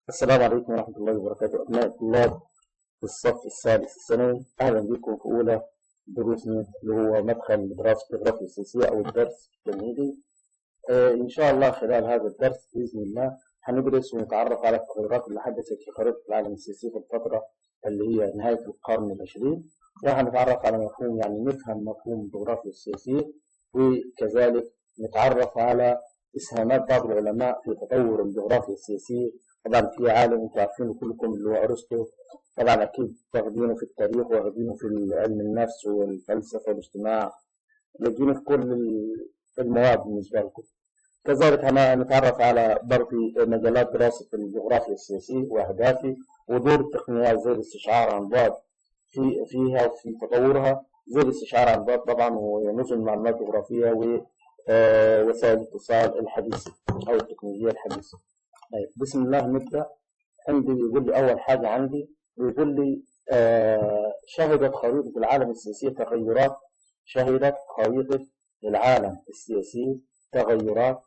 السلام عليكم ورحمة الله وبركاته. أبناء الطلاب في الصف الثالث الثانوي، أهلا بكم في أولى دروسنا اللي هو مدخل لدراسة الجغرافيا السياسية أو الدرس التمهيدي. إن شاء الله خلال هذا الدرس بإذن الله هندرس ونتعرف على التغيرات اللي حدثت في خريطة العالم السياسي في الفترة اللي هي نهاية القرن العشرين، وهنتعرف على مفهوم نفهم مفهوم الجغرافيا السياسية، وكذلك نتعرف على إسهامات بعض العلماء في تطور الجغرافيا السياسية. طبعا في عالم انتم عارفينه كلكم اللي هو ارسطو، طبعا اكيد واخدينه في التاريخ واخدينه في علم النفس والفلسفه والاجتماع، لاقينه في كل المواد بالنسبه لكم. كذلك هنتعرف على برضه مجالات دراسه الجغرافيا السياسيه واهدافه ودور التقنيات زي الاستشعار عن بعد فيها وفي تطورها، زي الاستشعار عن بعد طبعا ونظم المعلومات الجغرافيه ووسائل الاتصال الحديثه او التكنولوجيا الحديثه. طيب بسم الله نبدأ. عندي يقول لي أول حاجة عندي بيقول لي شهدت خريطة العالم السياسية تغيرات. شهدت خريطة العالم السياسي تغيرات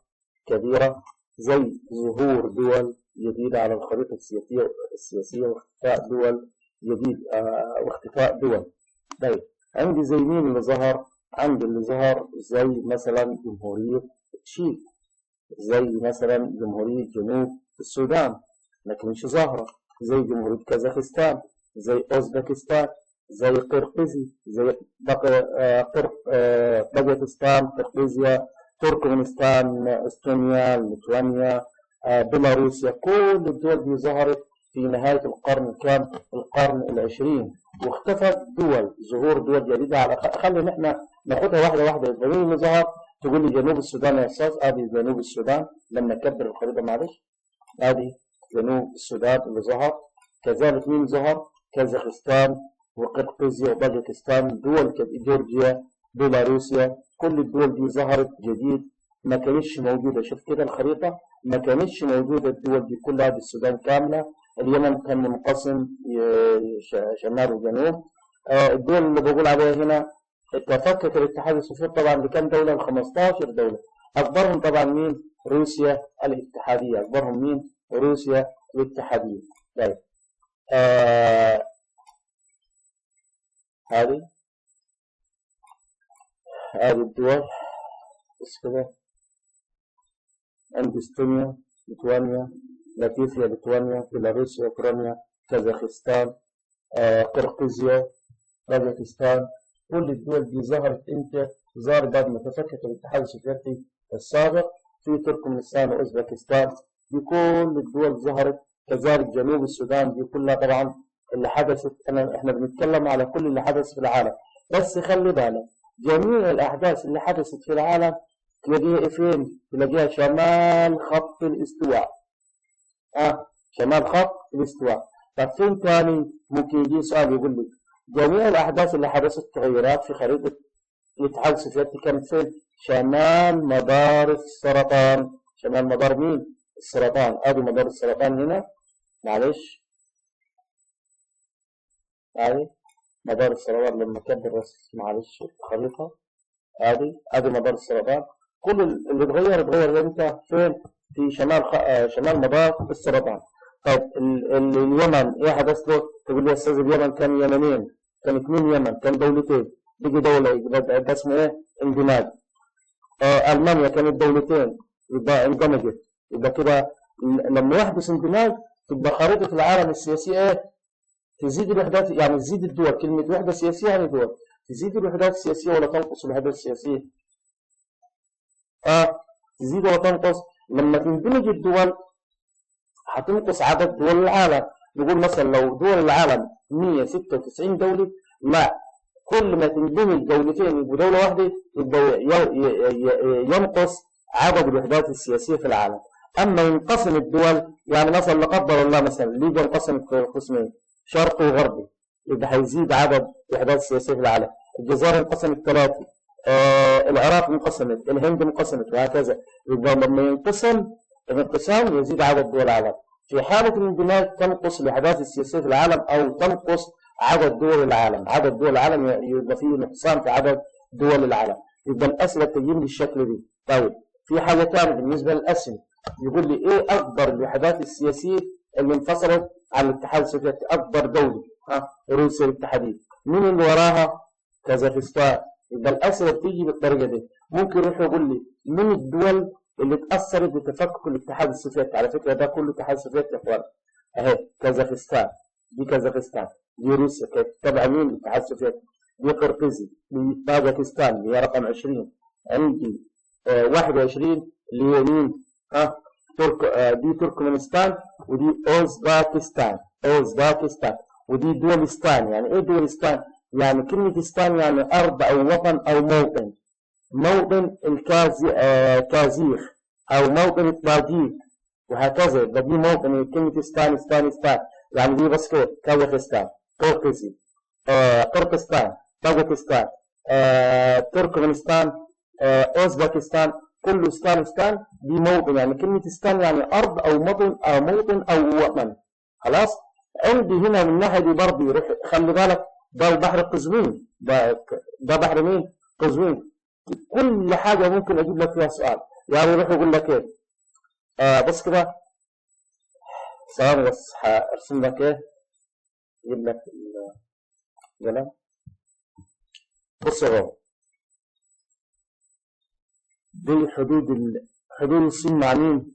كبيرة زي ظهور دول جديدة على الخريطة السياسية واختفاء دول جديد واختفاء دول. طيب عندي زي مين اللي ظهر؟ عندي اللي ظهر زي مثلا جمهورية تشيك، زي مثلا جمهورية جنوب السودان لكن مش ظاهرة، زي جمهورية كازاخستان، زي أوزبكستان، زي قرقيزي، زي طاجيكستان، قرقيزيا، تركمانستان، استونيا، ليتوانيا، بيلاروسيا. كل الدول دي ظهرت في نهاية القرن كام؟ القرن العشرين، واختفت دول، ظهور دول جديدة. على خلينا احنا ناخدها واحدة واحدة. الدليل اللي ظهر تقول لي جنوب السودان يا استاذ، ادي جنوب السودان لما نكبر الخريطة معلش، ادي جنوب السودان اللي ظهر. كذلك مين ظهر؟ كازاخستان وقرقيزيا وطاجيكستان، دول جورجيا، بيلاروسيا، كل الدول دي ظهرت جديد ما كانتش موجودة. شوف كده الخريطة ما كانتش موجودة الدول دي كلها. دي السودان كاملة، اليمن كان منقسم شمال وجنوب. الدول اللي بقول عليها هنا تفكك الاتحاد السوفيتي طبعا لكام دولة؟ ل 15 دولة. أكبرهم طبعا مين؟ روسيا الاتحادية. أكبرهم مين؟ روسيا الاتحادية. طيب هذه الدول بس كده. عندي استونيا، ليتوانيا، لاتفيا، ليتوانيا، بيلاروسيا، اوكرانيا، كازاخستان، قرقيزيا، طاجيكستان. كل الدول دي ظهرت امتى؟ ظهرت بعد ما تفكك الاتحاد السوفيتي السابق في تركمانستان واوزبكستان. دي كل الدول ظهرت. كذلك جنوب السودان دي كلها طبعا اللي حدثت. احنا بنتكلم على كل اللي حدث في العالم، بس خلي بالك جميع الاحداث اللي حدثت في العالم تلاقيها فين؟ تلاقيها شمال خط الاستواء. شمال خط الاستواء. طب فين تاني؟ ممكن يجي سؤال يقول لي جميع الاحداث اللي حدثت تغيرات في خريطة الاتحاد السوفيتي كانت فين؟ شمال مدار السرطان. شمال مدار مين؟ السرطان. ادي مدار السرطان هنا معلش، ادي مدار السرطان لما كبر بس معلش الخريطة. ادي مدار السرطان. كل اللي اتغير امتى؟ فين؟ في شمال مدار السرطان. طيب اليمن ايه حدث له؟ تقول لي يا استاذ اليمن كان يمنين، كان 2 يمن، كان دولتين، بيجي دولة يبقى ده اسمه ايه؟ اندماج. المانيا كانت دولتين يبقى اندمجت. يبقى كده لما يحدث اندماج تبقى خريطة العالم السياسية ايه؟ تزيد الوحدات، يعني تزيد الدول. كلمة وحدة سياسية يعني دول. تزيد الوحدات السياسية ولا تنقص الوحدات السياسية؟ تزيد ولا تنقص؟ لما تندمج الدول هتنقص عدد دول العالم. نقول مثلا لو دول العالم 196 دولة، لا، كل ما تندمج دولتين يبقوا دولة واحدة يبقى ينقص عدد الوحدات السياسية في العالم. أما ينقسم الدول، يعني مثلا لا قدر الله مثلا ليبيا انقسمت قسمين شرقي وغربي، يبقى هيزيد عدد الوحدات السياسية في العالم. الجزائر انقسمت 3، العراق انقسمت، الهند انقسمت، وهكذا. يبقى لما ينقسم الانقسام يزيد عدد دول العالم. في حالة الاندماج تنقص الوحدات السياسية في العالم أو تنقص عدد دول العالم. عدد دول العالم يبقى فيه نقصان في عدد دول العالم. يبقى الأسئلة تجيب بالشكل دي. طيب في حاجة ثانية بالنسبة للأسئلة، يقول لي إيه أكبر الوحدات السياسية اللي انفصلت عن الاتحاد السوفيتي، أكبر دولة روسيا الاتحادية. مين اللي وراها؟ كازاخستان. يبقى الأسئلة بتيجي بالطريقة دي. ممكن يروح يقول لي من الدول اللي اتأثرت بتفكك الاتحاد السوفيتي. على فكرة ده كله اتحاد سوفيتي يا اخوان. اهي كازاخستان، دي كازاخستان، دي روسيا كانت تبع مين؟ الاتحاد السوفيتي. دي قرقيزي، دي طاجكستان اللي هي رقم 20. عندي 21 اللي هي مين؟ دي تركمانستان، ودي اوزباكستان. اوزباكستان ودي دولستان. يعني ايه دولستان؟ يعني كلمة استان يعني أرض أو وطن أو موطن. موطن الكازيخ أو موطن الطاجيك وهكذا. يبقى دي موطن كلمة استان استان استان. يعني دي بس كده كازاخستان، قرقيزي، قرقستان، طاجكستان، تركمانستان، أوزباكستان، كله استان استان. دي موطن، يعني كلمة استان يعني أرض أو موطن أو وطن. خلاص. عندي هنا من الناحية دي برضه خلي بالك، ده البحر قزوين، ده بحر مين؟ قزوين. كل حاجة ممكن أجيب لك فيها سؤال. يعني يروح يقول لك إيه؟ بس كده ثواني بس هرسم لك إيه؟ أجيب لك القلم. بص يا بابا، دي حدود الصين مع مين؟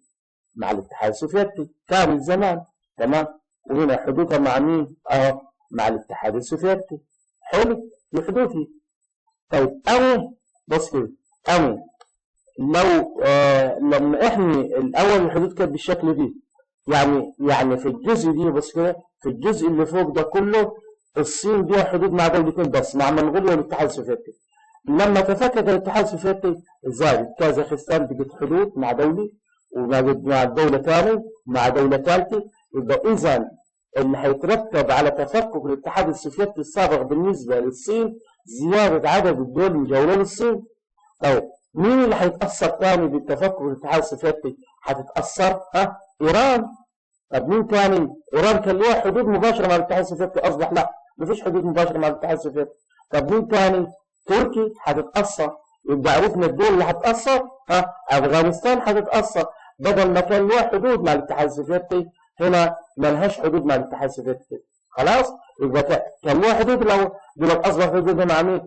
مع الاتحاد السوفيتي كان زمان، تمام؟ وهنا حدودها مع مين؟ مع الاتحاد السوفيتي. حلو، دي حدودي. طيب أنا بص كده، أنا لو لما احنا الأول الحدود كانت بالشكل دي، يعني في الجزء دي بص كده، في الجزء اللي فوق ده كله الصين دي حدود مع دولتين بس، مع منغوليا والاتحاد السوفيتي. لما تفكك الاتحاد السوفيتي زادت كازاخستان بقت حدود مع دولة، ومع دولة ثانية، مع دولة ثالثة. يبقى إذا اللي هيترتب على تفكك الاتحاد السوفيتي السابق بالنسبة للصين زيادة عدد الدول المجاورة للصين. طيب مين اللي هيتأثر ثاني بالتفكك الاتحاد السوفيتي؟ هتتأثر إيران. طب مين ثاني؟ إيران كان لها حدود مباشرة مع الاتحاد السوفيتي، أصبح لا، مفيش حدود مباشرة مع الاتحاد السوفيتي. طب مين ثاني؟ تركي هتتأثر. يبقى عرفنا الدول اللي هتتأثر. أفغانستان هتتأثر. بدل ما كان لها حدود مع الاتحاد السوفيتي، هنا ملهاش حدود مع الاتحاد السوفيتي. خلاص؟ يبقى كان لها حدود لو دلوقتي أصبح حدودها مع مين؟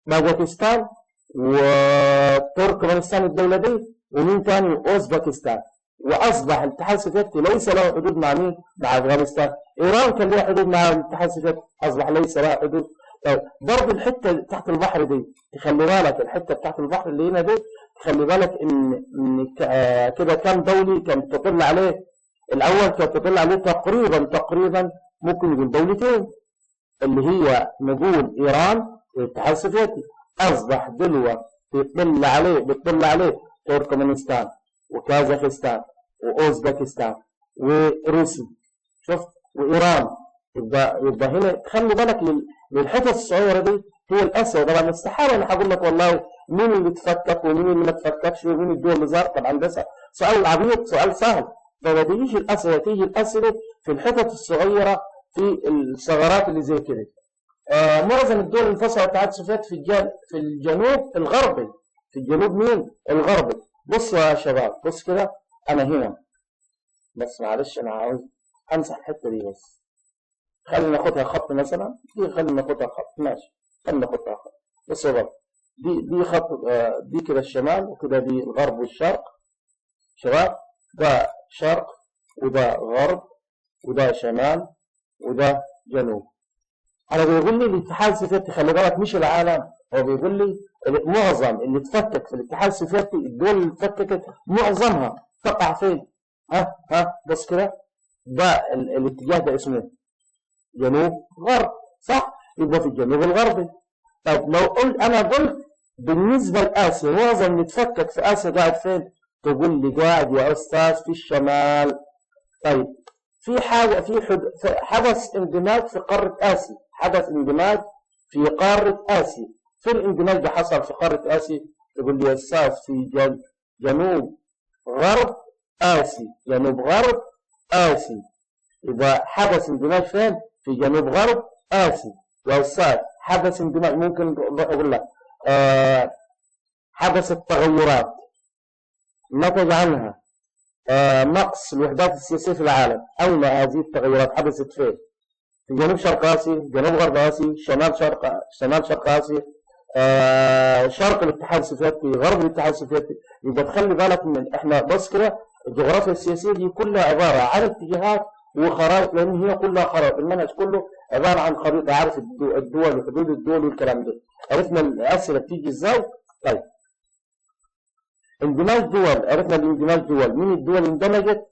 باكستان وتركمانستان الدولة دي، ومين ثاني؟ أوزباكستان. وأصبح الاتحاد السوفيتي ليس له حدود مع مين؟ مع أفغانستان. إيران كان لها حدود مع الاتحاد السوفيتي، أصبح ليس لها حدود. طيب برضه الحتة تحت البحر دي تخلي بالك، الحتة تحت البحر اللي هنا دي تخلي بالك إن كده كام دولي كانت تطل عليه. الأول كانت تطل عليه تقريبا ممكن نقول دولتين، اللي هي نقول إيران والاتحاد السوفيتي. أصبح دلوقتي بتطل عليه تركمانستان وكازاخستان وأوزباكستان وروسيا، شفت؟ وإيران. يبقى هنا خلي بالك للحتت الصغيرة دي هي الأسئلة. طبعا استحالة أنا هقول لك والله مين اللي تفكك ومين اللي ما تفككش ومين الدول اللي ظهرت. طبعا ده سؤال عبيط، سؤال سهل. فما تيجيش الأسئلة، تيجي الأسئلة في الحتت الصغيرة، في الثغرات اللي زي كده. معظم الدول انفصلت عن الاتحاد السوفيتي في الجنوب الغربي. في الجنوب مين؟ الغربي. بصوا يا شباب، بص كده، أنا هنا بس معلش أنا عاوز أمسح الحتة دي بس. خلينا ناخدها خط مثلا، دي خلينا ناخدها خط، ماشي، خلينا ناخدها خط. بص يا شباب، دي خط، دي كده الشمال، وكده دي الغرب والشرق. شباب ده شرق وده غرب وده شمال وده جنوب. أنا بيقول لي الاتحاد السوفيتي، خلي بالك مش العالم، هو بيقول لي معظم اللي تفكك في الاتحاد السوفيتي، الدول اللي تفككت معظمها تقع فين؟ بص كده، ده الاتجاه ده اسمه جنوب غرب، صح؟ يبقى في الجنوب الغربي. طب لو قلت بالنسبة لآسيا معظم اللي تفكك في آسيا قاعد فين؟ تقول لي قاعد يا أستاذ في الشمال. طيب في حاجة، حدث اندماج في قارة آسيا، حدث اندماج في قارة آسيا. في الاندماج ده حصل في قارة آسيا، تقول لي يا أستاذ في جنوب غرب آسيا، جنوب غرب آسيا. يبقى حدث اندماج فين؟ في جنوب غرب آسيا. يا أستاذ حدث اندماج ممكن أقول لك حدث التغيرات نتج عنها نقص الوحدات السياسية في العالم. أين هذه التغيرات حدثت فين؟ في جنوب شرق آسيا، جنوب غرب آسيا، شمال شرق آسيا، شرق الاتحاد السوفيتي، غرب الاتحاد السوفيتي. يبقى تخلي بالك من احنا بس كده الجغرافيا السياسية دي كلها عبارة عن اتجاهات وخرائط، لأن هي كلها خرائط. المنهج كله عبارة عن خريطة، عارف الدول وحدود الدول والكلام ده. عرفنا الأسئلة بتيجي ازاي؟ طيب اندماج دول، عرفنا الاندماج دول. مين الدول اندمجت؟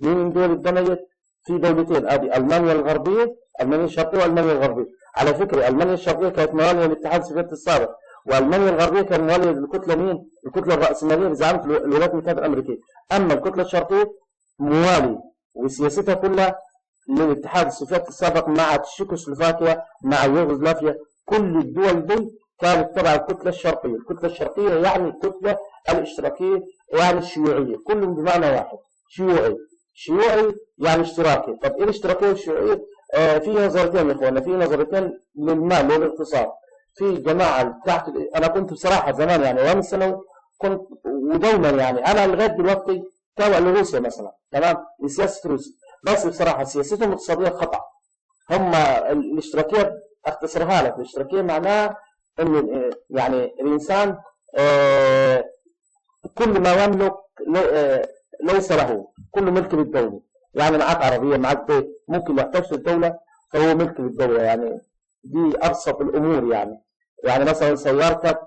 مين الدول اندمجت؟ في دولتين، ادي المانيا الغربيه، المانيا الشرقيه والمانيا الغربيه. على فكره المانيا الشرقيه كانت مواليه للاتحاد السوفيتي السابق، والمانيا الغربيه كان مواليه للكتله مين؟ الكتله الراسماليه بزعامه الولايات المتحده الامريكيه. اما الكتله الشرقيه مواليه وسياستها كلها للاتحاد السوفيتي السابق مع تشيكوسلوفاكيا مع يوغوسلافيا. كل الدول دي كانت تبع الكتله الشرقيه. الكتله الشرقيه يعني الكتله الاشتراكيه يعني الشيوعيه، كلهم بمعنى واحد، شيوعي يعني اشتراكي. طب ايه الاشتراكيه والشيوعيه؟ في نظرتين يا اخوانا، في نظرتين للمال والاقتصاد. في جماعه تحت. انا كنت بصراحه زمان يعني وانا ثانوي كنت ودايما يعني انا لغايه دلوقتي تابع لروسيا مثلا، تمام، لسياسه روسيا، بس بصراحه سياستهم الاقتصاديه خطا. هم الاشتراكيه اختصرها لك، الاشتراكيه معناها ان يعني الانسان كل ما يملك ليس له، كله ملك للدولة. يعني معاك عربية، معاك بيت، ممكن ما يحتاجش الدولة فهو ملك للدولة. يعني دي أبسط الأمور. يعني مثلا سيارتك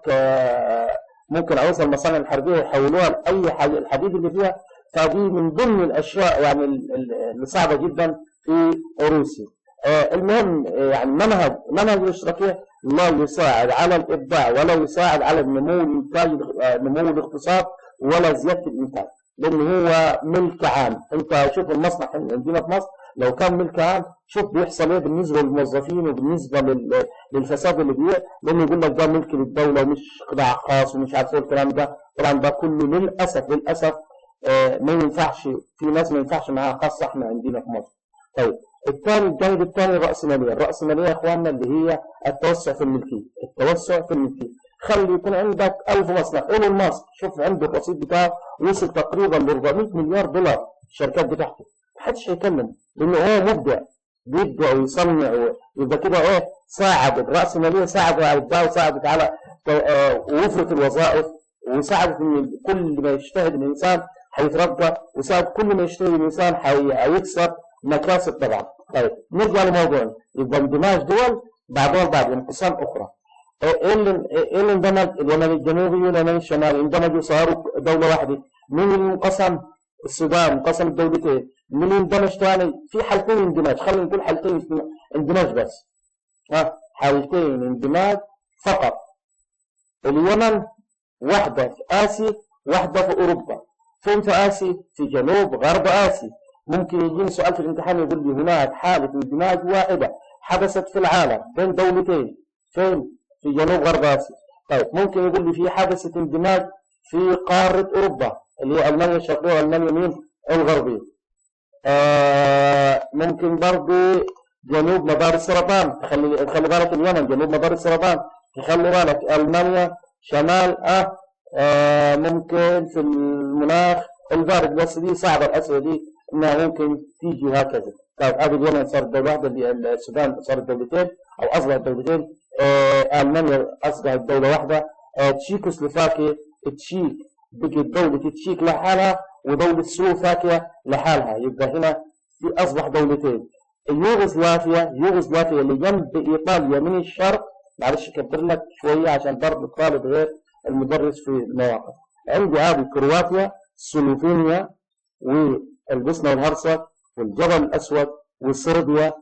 ممكن عاوزها المصانع الحربية يحولوها لأي حاجة، الحديد اللي فيها. فدي من ضمن الأشياء يعني اللي صعبة جدا في روسيا. المهم يعني منهج الاشتراكية لا يساعد على الإبداع ولا يساعد على النمو الإنتاج، نمو الاقتصاد ولا زيادة الإنتاج، لأن هو ملك عام. أنت شوف المصنع عندنا في مصر لو كان ملك عام، شوف بيحصل إيه بالنسبة للموظفين وبالنسبة للفساد اللي بيه، لأنه يقول لك ده ملك للدولة ومش قطاع خاص ومش عارف إيه الكلام ده. طبعا ده كله للأسف ما ينفعش، في ناس ما ينفعش معاها، خاصة إحنا عندنا في مصر. طيب الجانب الثاني الرأسمالية. الرأسمالية يا إخواننا اللي هي التوسع في الملكية. خلي يكون عندك 1000 مصنع. ايلون ماسك شوف عنده الرصيد بتاعه وصل تقريبا ل 400 مليار دولار الشركات بتاعته. محدش هيكلم لانه هو مبدع، بيبدع ويصنع. ويبقى كده ساعد الرأسمالية، ساعد على الابداع وساعدت على وفرة الوظائف، وساعدت ان كل ما يجتهد الانسان هيترقى، وساعد كل ما يجتهد الانسان هيكسب مكاسب طبعا. طيب نرجع لموضوعنا. يبقى اندماج دول بعد انقسام اخرى. ايه اللي اندمج؟ اليمن الجنوبي واليمن الشمالي اندمجوا صاروا دولة واحدة. مين اللي انقسم؟ السودان انقسم الدولتين. مين اللي اندمج ثاني؟ في حالتين اندماج، خلينا نقول حالتين اندماج بس. حالتين اندماج فقط. اليمن واحدة في آسيا، واحدة في أوروبا. فين في آسيا؟ في جنوب غرب آسيا. ممكن يجيني سؤال في الامتحان يقول لي هناك حالة اندماج واحدة حدثت في العالم بين دولتين. فين؟ في جنوب غرب آسيا. طيب ممكن يقول لي في حادثة اندماج في قارة أوروبا اللي هي ألمانيا الشرقية وألمانيا مين؟ الغربية. ممكن برضه جنوب مدار السرطان. خلي بالك اليمن جنوب مدار السرطان. خلي بالك ألمانيا شمال ممكن في المناخ البارد. بس دي صعبة الأسئلة دي إنها ممكن تيجي هكذا. طيب هذه اليمن صارت دولة واحدة، السودان صارت دولتين أو أصبحت دولتين. ألمانيا أصبحت دولة واحدة. تشيكوسلوفاكيا تشيك بقت دولة تشيك لحالها ودولة سلوفاكيا لحالها. يبقى هنا في أصبح دولتين. يوغوسلافيا اللي جنب إيطاليا من الشرق. معلش كبر لك شوية عشان برضه الطالب غير المدرس في المواقف. عندي هذه كرواتيا، سلوفينيا، والبوسنة والهرسك، والجبل الأسود، وصربيا.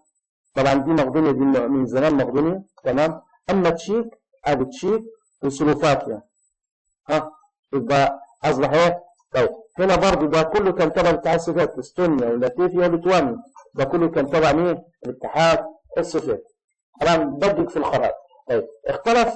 طبعا دي مقدونيا، دي من زمان مقدونيا، تمام. اما تشيك ادي تشيك وسلوفاكيا. يبقى اصبح ايه؟ طيب هنا برضه ده كله كان تبع الاتحاد السوفيتي. استونيا ولاتفيا وليتوانيا ده كله كان تبع مين؟ الاتحاد السوفيتي. طبعا بدق في الخرائط. طيب اختلف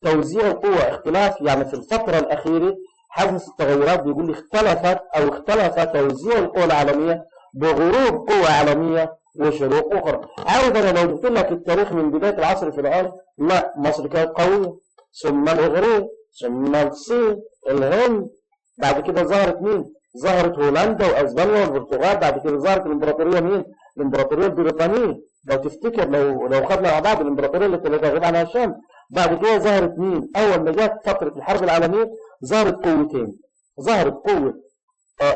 توزيع القوى، اختلاف يعني في الفترة الأخيرة حدث التغيرات. بيقول لي اختلف توزيع القوى العالمية بغروب قوى عالمية وشروق أخرى. عاوز أنا لو جبت لك التاريخ من بداية العصر الفرعوني، لا مصر كانت قوية، ثم الإغريق، ثم الصين، الهند، بعد كده ظهرت مين؟ ظهرت هولندا واسبانيا والبرتغال، بعد كده ظهرت الامبراطوريه مين؟ الامبراطوريه البريطانيه. لو تفتكر لو خدنا مع بعض الامبراطوريه اللي كانت غايبه عنها الشام. بعد كده ظهرت مين؟ اول ما جت فتره الحرب العالميه ظهرت قوتين، ظهرت قوه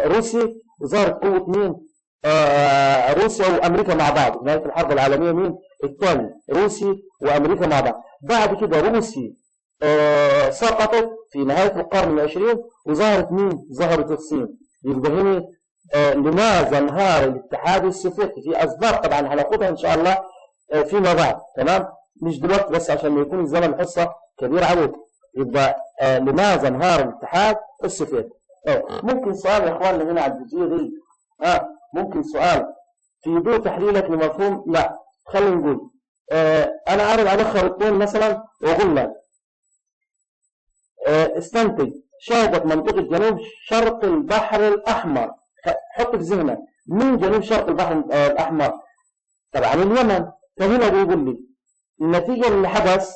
روسيا، وظهرت قوه مين؟ روسيا وامريكا مع بعض في نهايه الحرب العالميه مين؟ الثانيه، روسيا وامريكا مع بعض. بعد كده روسيا سقطت في نهايه القرن العشرين، وظهرت مين؟ ظهرت الصين. يبقى هنا لماذا انهار الاتحاد السوفيتي؟ في اسباب طبعا هناخدها ان شاء الله فيما بعد، تمام؟ مش دلوقتي بس عشان ما يكون الزمن حصه كبير عليك. يبقى لماذا انهار الاتحاد السوفيتي؟ ممكن سؤال يا اخواننا هنا على الجزئيه دي، ممكن سؤال في ضوء تحليلك لمفهوم؟ لا، خلينا نقول انا عارض على خريطتين مثلا واقول لك استنتج شهدت منطقه جنوب شرق البحر الاحمر. حط في ذهنك مين جنوب شرق البحر الاحمر؟ طبعا اليمن. فهنا بيقول لي النتيجه اللي حدث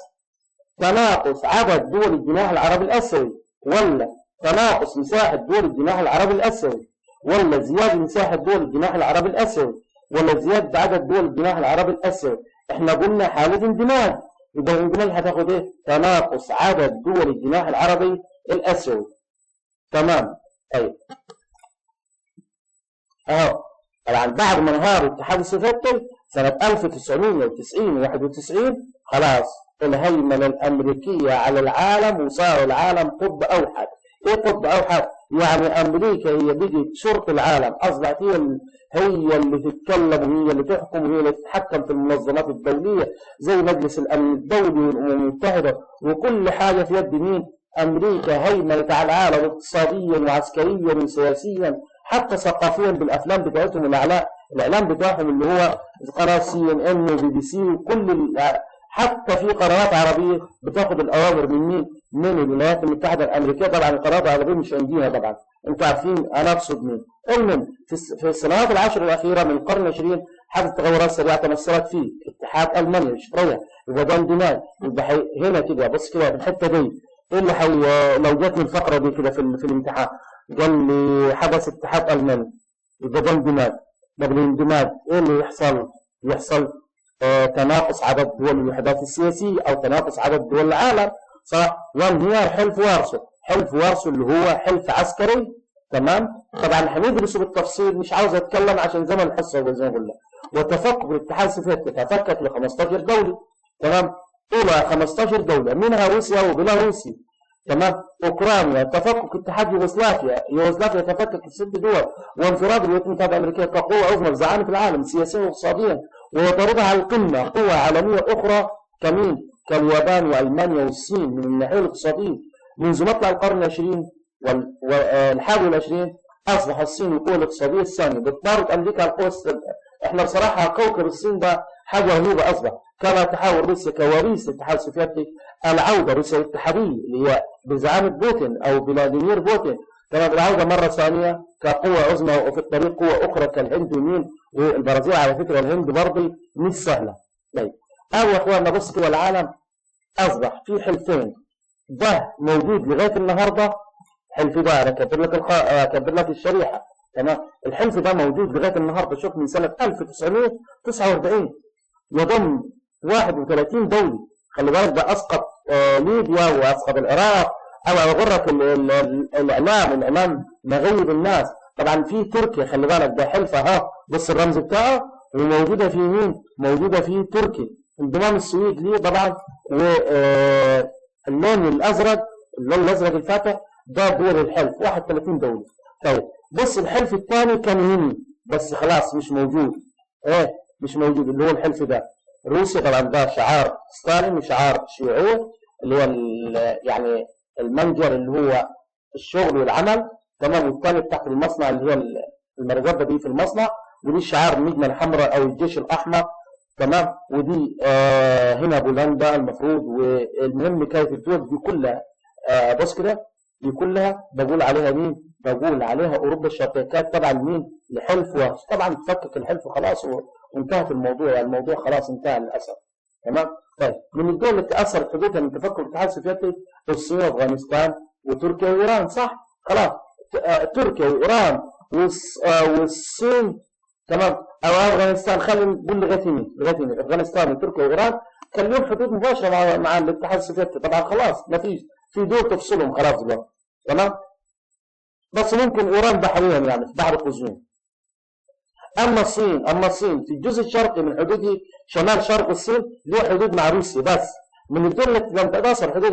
تناقص عدد دول الجناح العربي الاسيوي، ولا تناقص مساحه دول الجناح العربي الاسيوي، ولا زياده مساحه دول الجناح العربي الاسيوي، ولا زياده عدد دول الجناح العربي الاسيوي؟ احنا قلنا حاله اندماج، يبقى الاندماج هتاخد ايه؟ تناقص عدد دول الجناح العربي الاسيوي. تمام. طيب اهو طبعا بعد ما انهار الاتحاد السوفيتي سنه 1990 91 خلاص الهيمنه الامريكيه على العالم، وصار العالم قطب اوحد. ايه قطب اوحد؟ يعني امريكا هي بقت شرط العالم، اصبحت هي اللي تتكلم وهي اللي تحكم وهي اللي تتحكم في المنظمات الدوليه زي مجلس الامن الدولي والامم المتحده، وكل حاجه في يد مين؟ امريكا. هيمنت على العالم اقتصاديا وعسكريا وسياسيا، حتى ثقافيا بالافلام بتاعتهم، الاعلام بتاعهم اللي هو قناه CNN وBBC وكل حتى في قنوات عربيه بتاخد الاوامر من مين؟ من الولايات المتحده الامريكيه. طبعا القنوات العربيه مش عندنا طبعا، انتوا عارفين انا اقصد مين. المهم في السنوات العشر الاخيره من القرن العشرين حدثت تغيرات سريعه تمثلت في اتحاد المانيا الشرعيه، يبقى ده اندماج. يبقى هنا كده بص كده في الحته دي ايه اللي لو جاتني الفقره دي كده في الامتحان قال لي حدث اتحاد المانيا، يبقى ده اندماج. طب الاندماج ايه اللي يحصل؟ يحصل تناقص عدد دول الوحدات السياسيه او تناقص عدد دول العالم، صح؟ وانهيار حلف وارسو. حلف وارسو اللي هو حلف عسكري، تمام؟ طبعا هندرسه بالتفصيل، مش عاوز اتكلم عشان زمن الحصه زي ما قلنا. وتفكك الاتحاد السوفيتي تفكك ل 15 دوله، تمام؟ طولها 15 دوله منها روسيا وبيلاروسيا، تمام؟ اوكرانيا. تفكك اتحاد يوغوسلافيا تفكك ل6 دول، وانفراد الولايات المتحده الامريكيه كقوه عظمى زعامه العالم سياسيا واقتصاديا، ويطاردها على القمه قوى عالميه اخرى كمين؟ كاليابان والمانيا والصين من الناحيه الاقتصاديه. منذ مطلع القرن العشرين والحادي والعشرين اصبح الصين القوه الاقتصاديه الثانيه، بتطارد امريكا القوه الثالثه. احنا بصراحه كوكب الصين ده حاجه رهيبه اصبح. كما تحاول روسيا كواريث الاتحاد السوفيتي العوده روسيا الاتحاديه اللي هي بزعامه بوتين او فلاديمير بوتين، كما بالعوده مره ثانيه كقوه عظمى، وفي الطريق قوه اخرى كالهند ومين والبرازيل. على فكره الهند برضه مش سهله. طيب يا اخواننا بص كده العالم اصبح في حلفين، ده موجود لغايه النهارده. حلف ده انا كاتب لك الشريحه، تمام؟ الحلف ده موجود لغايه النهارده. شوف من سنه 1949 يضم 31 دوله. خلي بالك ده اسقط ليبيا واسقط العراق. او يغرك الاعلام مغيب الناس. طبعا في تركيا، خلي بالك ده حلف اهو، بص الرمز بتاعه، وموجوده في مين؟ موجوده في تركيا. انضمام السويد ليه طبعا، واللون الازرق، اللون الازرق الفاتح ده دول الحلف 31 دوله. طيب بص الحلف الثاني كان هندي بس خلاص مش موجود. مش موجود اللي هو الحلف ده. روسيا طبعا ده شعار ستالين وشعار شيوعي، اللي هو يعني المنجر اللي هو الشغل والعمل، تمام؟ والثاني تحت المصنع اللي هي المرزبه دي في المصنع، ودي شعار النجمه الحمراء او الجيش الاحمر، تمام؟ ودي هنا بولندا المفروض. والمهم كانت الدول دي كلها بص كده دي كلها بقول عليها مين؟ بقول عليها اوروبا الشرقيه. كانت طبعا مين؟ لحلف وارسو. طبعا تفكك الحلف خلاص وانتهت الموضوع، يعني الموضوع خلاص انتهى للاسف، تمام؟ طيب من الدول اللي تاثرت حدوثا من تفكك الاتحاد السوفيتي الصين وافغانستان وتركيا وايران، صح؟ خلاص تركيا وإيران والصين، تمام، أو أفغانستان، خلينا نقول لغاية أفغانستان وتركيا وإيران كان لهم حدود مباشرة مع الاتحاد السوفيتي. طبعا خلاص ما فيش في دول تفصلهم خلاص دلوقتي، تمام. بس ممكن إيران بحريا يعني في بحر قزوين. أما الصين في الجزء الشرقي من حدود شمال شرق الصين له حدود مع روسيا بس. من الدول التي لم تتأثر حدود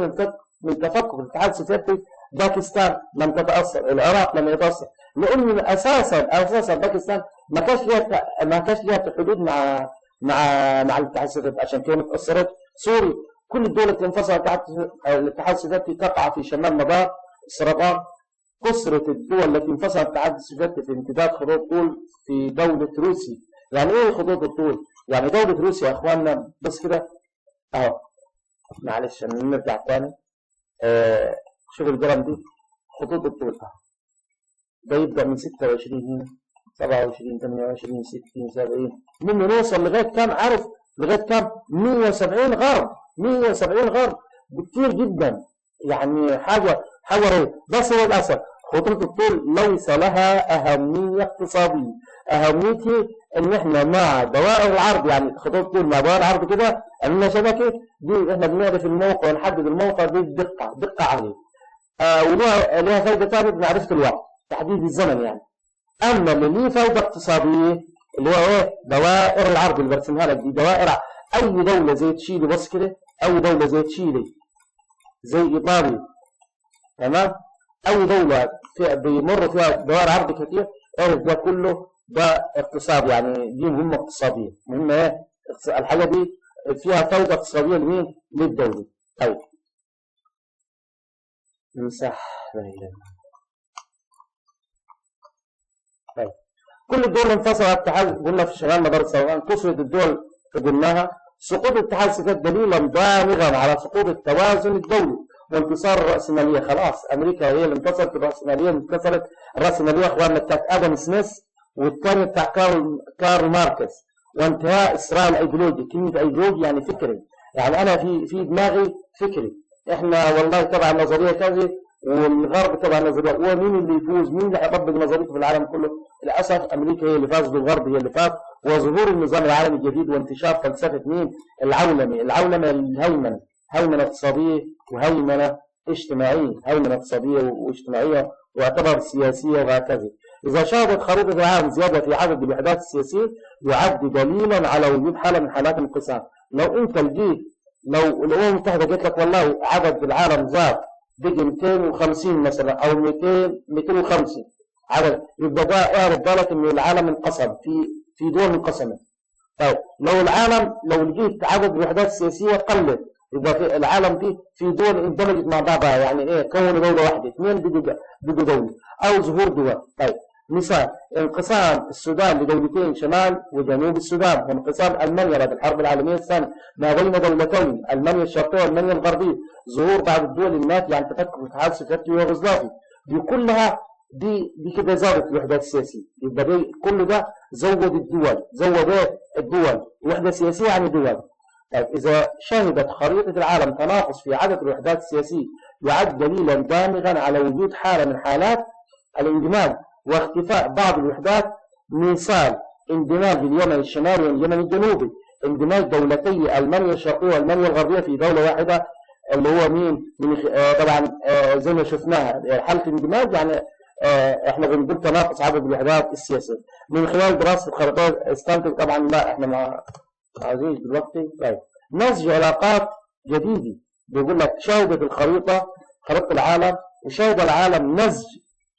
من تفكك الاتحاد السوفيتي باكستان لم تتأثر، العراق لم يتأثر، لأن أساسا باكستان ما كانش لها حدود مع الاتحاد السوفيتي، عشان كده ما تأثرت. سوري، كل الدول التي انفصلت الاتحاد السوفيتي تقع في شمال مدار السرطان. كثرة الدول التي انفصلت الاتحاد السوفيتي في امتداد خطوط طول في دولة روسيا. يعني ايه خطوط الطول؟ يعني دولة روسيا يا اخواننا بس كده اهو، معلش نرجع تاني. شوف القلم دي خطوط الطول ده يبدأ من 26 هنا 27 28 60 70 منه نوصل لغاية كام؟ عارف لغاية كام؟ 170 غرب. 170 غرب بكتير جدا، يعني حاجة رهيبة. بس للأسف خطوط الطول ليس لها أهمية اقتصادية. أهميتي إن إحنا مع دوائر العرض، يعني خطوط الطول مع دوائر العرض كده عندنا شبكة دي، إحنا بنعرف الموقع ونحدد الموقع دي دقة عالية. ولها فايدة ثانية بمعرفة الوقت، تحديد الزمن يعني. أما اللي ليه فايدة اقتصادية اللي هو إيه؟ دوائر العرض اللي برسمها لك دي دوائر. أي دولة زي تشيلي بص كده، أي دولة زي تشيلي زي إيطاليا، تمام، أي دولة بيمر فيها دوائر عرض كتير، اعرف ده كله ده اقتصاد، يعني دي مهمة اقتصادية، مهمة ايه؟ الحاجة دي فيها فايدة اقتصادية لمين؟ للدولة. طيب نمسح. طيب كل الدول انفصلت عن الاتحاد، قلنا في شمال مدار السرطان كثرة الدول قلناها. سقوط الاتحاد السوفيتي دليلا بالغا على سقوط التوازن الدولي وانتصار الرأسمالية. خلاص أمريكا هي اللي انتصرت، الرأسمالية انتصرت. الرأسمالية أخواننا بتاعت آدم سميث، والثانية بتاع كارل ماركس. وانتهاء الصراع الأيديولوجي. كلمة أيديولوجي يعني فكري، يعني أنا في دماغي فكري، إحنا والله تبع النظرية كذا والغرب تبع النظرية، ومين اللي يفوز؟ مين اللي هيطبق نظريته في العالم كله؟ للأسف أمريكا هي اللي فازت والغرب هي اللي فاز. وظهور النظام العالمي الجديد وانتشار فلسفة مين؟ العولمة الهيمنة، هيمنة اقتصادية وهيمنة اجتماعية، هيمنة اقتصادية واجتماعية واعتبار سياسية وهكذا. إذا شهدت خريطة العالم زيادة في عدد الوحدات السياسية يعد دليلا على وجود حالة من حالات الانقسام. لو أنت لقيت لو الأمم المتحدة قالت لك والله عدد العالم زاد بقي 250 مثلا أو 250 عدد، يبقى ده اعرف بالك إن العالم انقسم في دول انقسمت. طيب لو لقيت عدد الوحدات السياسية قلت، يبقى في العالم دي في دول اندمجت مع بعضها، يعني ايه؟ كونوا دولة واحدة، اثنين بقوا دولة، او ظهور دول. طيب مثال انقسام السودان لدولتين شمال وجنوب السودان، وانقسام المانيا بعد الحرب العالمية الثانية ما بين دولتين المانيا الشرقية والمانيا الغربية، ظهور بعض الدول الناتجة عن تفكك الاتحاد السوفيتي ويوغوسلافيا. دي كلها دي كده زادت الوحدات السياسية. يبقى دي كل ده زود الدول وحدة سياسية عن الدول. طيب إذا شهدت خريطة العالم تناقص في عدد الوحدات السياسية يعد دليلا دامغا على وجود حالة من حالات الاندماج واختفاء بعض الوحدات. مثال اندماج اليمن الشمالي واليمن الجنوبي، اندماج دولتي ألمانيا الشرقية والألمانيا الغربية في دولة واحدة، اللي هو مين؟ طبعا زي ما شفناها حالة اندماج، يعني احنا بنقول تناقص عدد الوحدات السياسية من خلال دراسة الخريطات. استنتج طبعا لا احنا ما عايزين دلوقتي. طيب نسج علاقات جديدة، بيقول لك شهدت خريطة العالم وشهد العالم نسج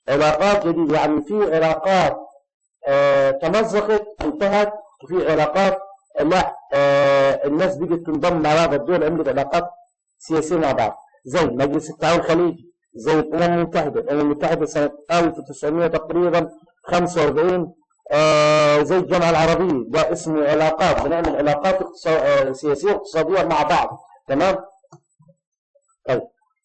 علاقات جديدة، يعني في علاقات تمزقت انتهت، وفي علاقات لا الناس بقت تنضم مع بعض، الدول عملت علاقات سياسية مع بعض، زي مجلس التعاون الخليجي، زي الأمم المتحدة سنة 1900 تقريبا 45، زي الجامعة العربية، ده اسمه علاقات، بنعمل علاقات سياسية واقتصادية مع بعض، تمام؟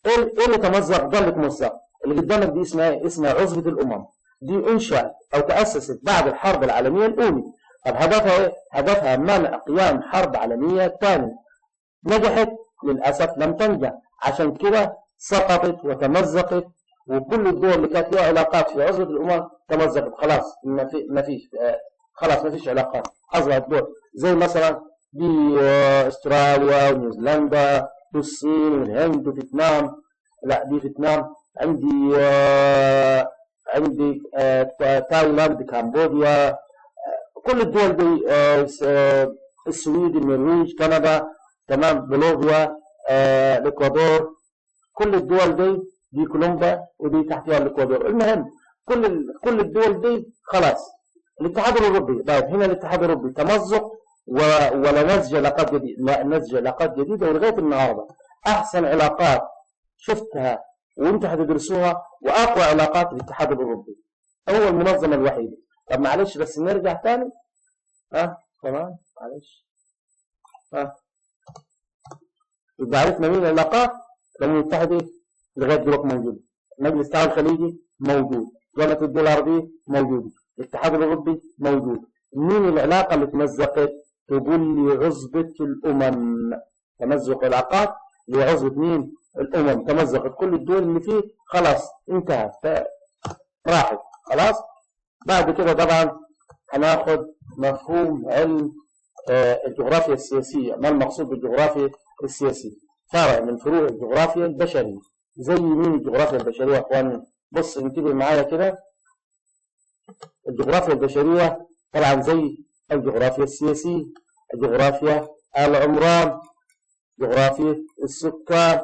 طيب ايه اللي تمزق؟ ده اللي تمزق اللي قدامك دي اسمها ايه؟ اسمها عصبة الأمم. دي انشأت أو تأسست بعد الحرب العالمية الأولى. طب هدفها ايه؟ هدفها منع قيام حرب عالمية ثانية. نجحت؟ للأسف لم تنجح، عشان كده سقطت وتمزقت وكل الدول اللي كانت لها علاقات في عصبة الأمم تمزقت خلاص، ما فيش خلاص ما فيش علاقات. أصبحت دول زي مثلا دي استراليا ونيوزيلندا والصين والهند وفيتنام. لا دي فيتنام. عندي تايلاند، كمبوديا، كل الدول دي، السويد، النرويج، كندا، تمام، بولوفيا، الاكوادور، كل الدول دي كولومبا ودي تحتها الاكوادور. المهم كل الدول دي خلاص الاتحاد الاوروبي. طيب هنا الاتحاد الاوروبي تمزق ولا نسج علاقات جديده؟ لا، نسج علاقات جديده. ولغايه النهارده احسن علاقات شفتها وانتم هتدرسوها واقوى علاقات الاتحاد الاوروبي، هو المنظمه الوحيده. طب معلش بس نرجع تاني. تمام معلش. يبقى عرفنا مين العلاقات. الامم المتحده لغايه دلوقتي موجوده، مجلس التعاون الخليجي موجود، جامعه الدول العربيه موجوده، الاتحاد الاوروبي موجود. مين العلاقه اللي تمزقت؟ تقول لي عصبه الامم. تمزق علاقات لعصبه مين؟ الامم. تمزقت كل الدول اللي فيه خلاص انتهت راحت خلاص. بعد كده طبعا هناخد مفهوم علم الجغرافيا السياسيه. ما المقصود بالجغرافيا السياسيه؟ فرع من فروع الجغرافيا البشريه. زي مين الجغرافيا البشريه يا اخواني؟ بص انتبه معايا كده. الجغرافيا البشريه طبعا زي الجغرافيا السياسيه، الجغرافيا العمران، جغرافيا السكان،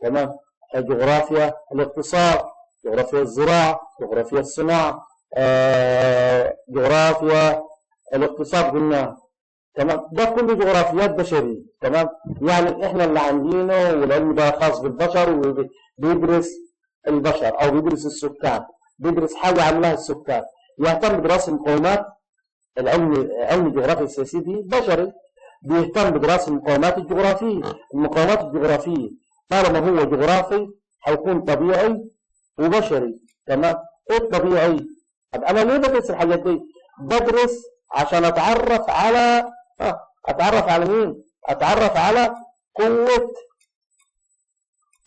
تمام، جغرافيا الاقتصاد، جغرافيا الزراعه، جغرافيا الصناعه، جغرافيا الاقتصاد قلنا، تمام. ده كله جغرافيات بشريه، تمام. يعني احنا اللي عاملينه، والعلم ده خاص بالبشر وبيدرس البشر او بيدرس السكان، بيدرس حاجه عملها السكان. يهتم بدراسه المقومات. علم الجغرافيا السياسيه دي بشري، بيهتم بدراسه المقومات الجغرافيه. المقومات الجغرافيه طالما هو جغرافي هيكون طبيعي وبشري، تمام. ايه الطبيعي؟ طب انا ليه بدرس الحاجات دي؟ بدرس عشان اتعرف على مين؟ اتعرف على قوة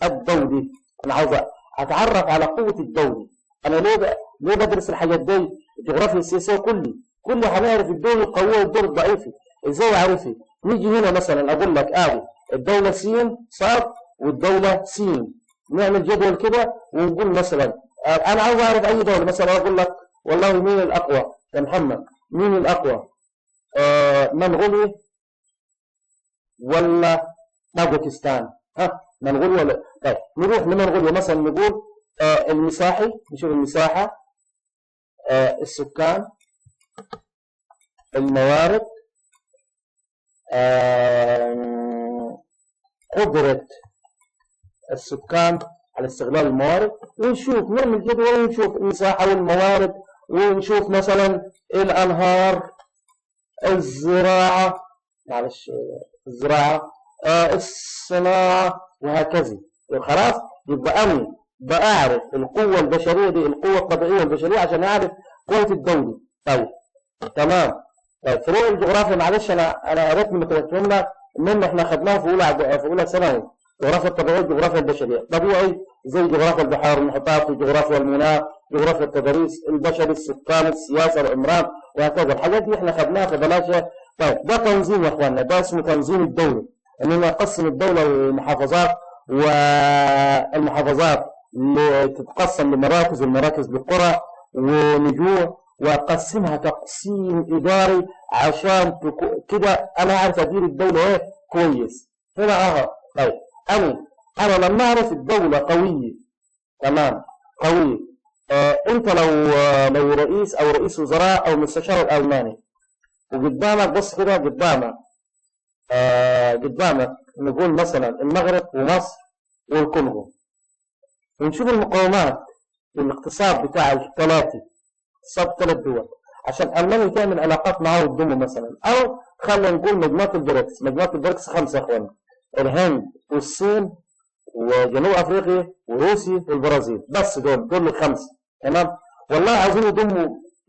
الدولة. انا عاوز اتعرف على قوة الدولة. انا ليه بدرس الحاجات دي؟ الجغرافيا السياسية كل هنعرف الدولة القوية والدولة الضعيفة. ازاي اعرفها؟ نيجي هنا مثلا اقول لك الدولة س صاد والدولة س، نعمل جدول كده ونقول مثلا انا عاوز اعرف اي دولة. مثلا اقول لك والله مين الاقوى يا محمد؟ مين الاقوى؟ منغوليا ولا طاجكستان؟ منغوليا ولا؟ طيب نروح لمنغوليا مثلا، نقول المساحي، نشوف المساحة، السكان، الموارد، قدرة السكان على استغلال الموارد، ونشوف نعمل جدول ونشوف المساحة والموارد، ونشوف مثلا الأنهار، الزراعة، معلش الزراعة، الصناعة، وهكذا. خلاص يبقى أنا بعرف القوة البشرية دي، القوة الطبيعية البشرية، عشان أعرف قوة الدولة. طيب تمام. طيب فروع الجغرافيا، معلش أنا عرفت من كتبتهم المهم احنا خدناها في أولى ثانوي. الجغرافيا الطبيعية، الجغرافيا البشرية. طبيعي زي جغرافيا البحار والمحيطات، وجغرافيا المناخ، جغرافيا التضاريس، البشري، السكان، السياسة، العمران، وهكذا. الحاجات دي احنا خدناها فبلاش. طيب ده تنظيم يا اخواننا، ده اسمه تنظيم الدولة. اننا نقسم الدولة للمحافظات، والمحافظات تتقسم لمراكز، والمراكز لقرى ونجوع، واقسمها تقسيم اداري عشان كده انا اعرف ادير الدولة ايه كويس. هنا طيب انا لما اعرف الدولة قوية، تمام، قوية. انت لو رئيس او رئيس وزراء او مستشار الالماني، وقدامك بص كده قدامك نقول مثلا المغرب ومصر والكونغو، ونشوف المقاومات والاقتصاد بتاع الثلاثة، اقتصاد ثلاث دول، عشان ألمانيا تعمل علاقات معاه وتضمه مثلا. أو خلينا نقول مجموعة البريكس. مجموعة البريكس 5 يا اخوانا: الهند والصين وجنوب افريقيا وروسيا والبرازيل. بس دول الخمسه، تمام. والله عايزين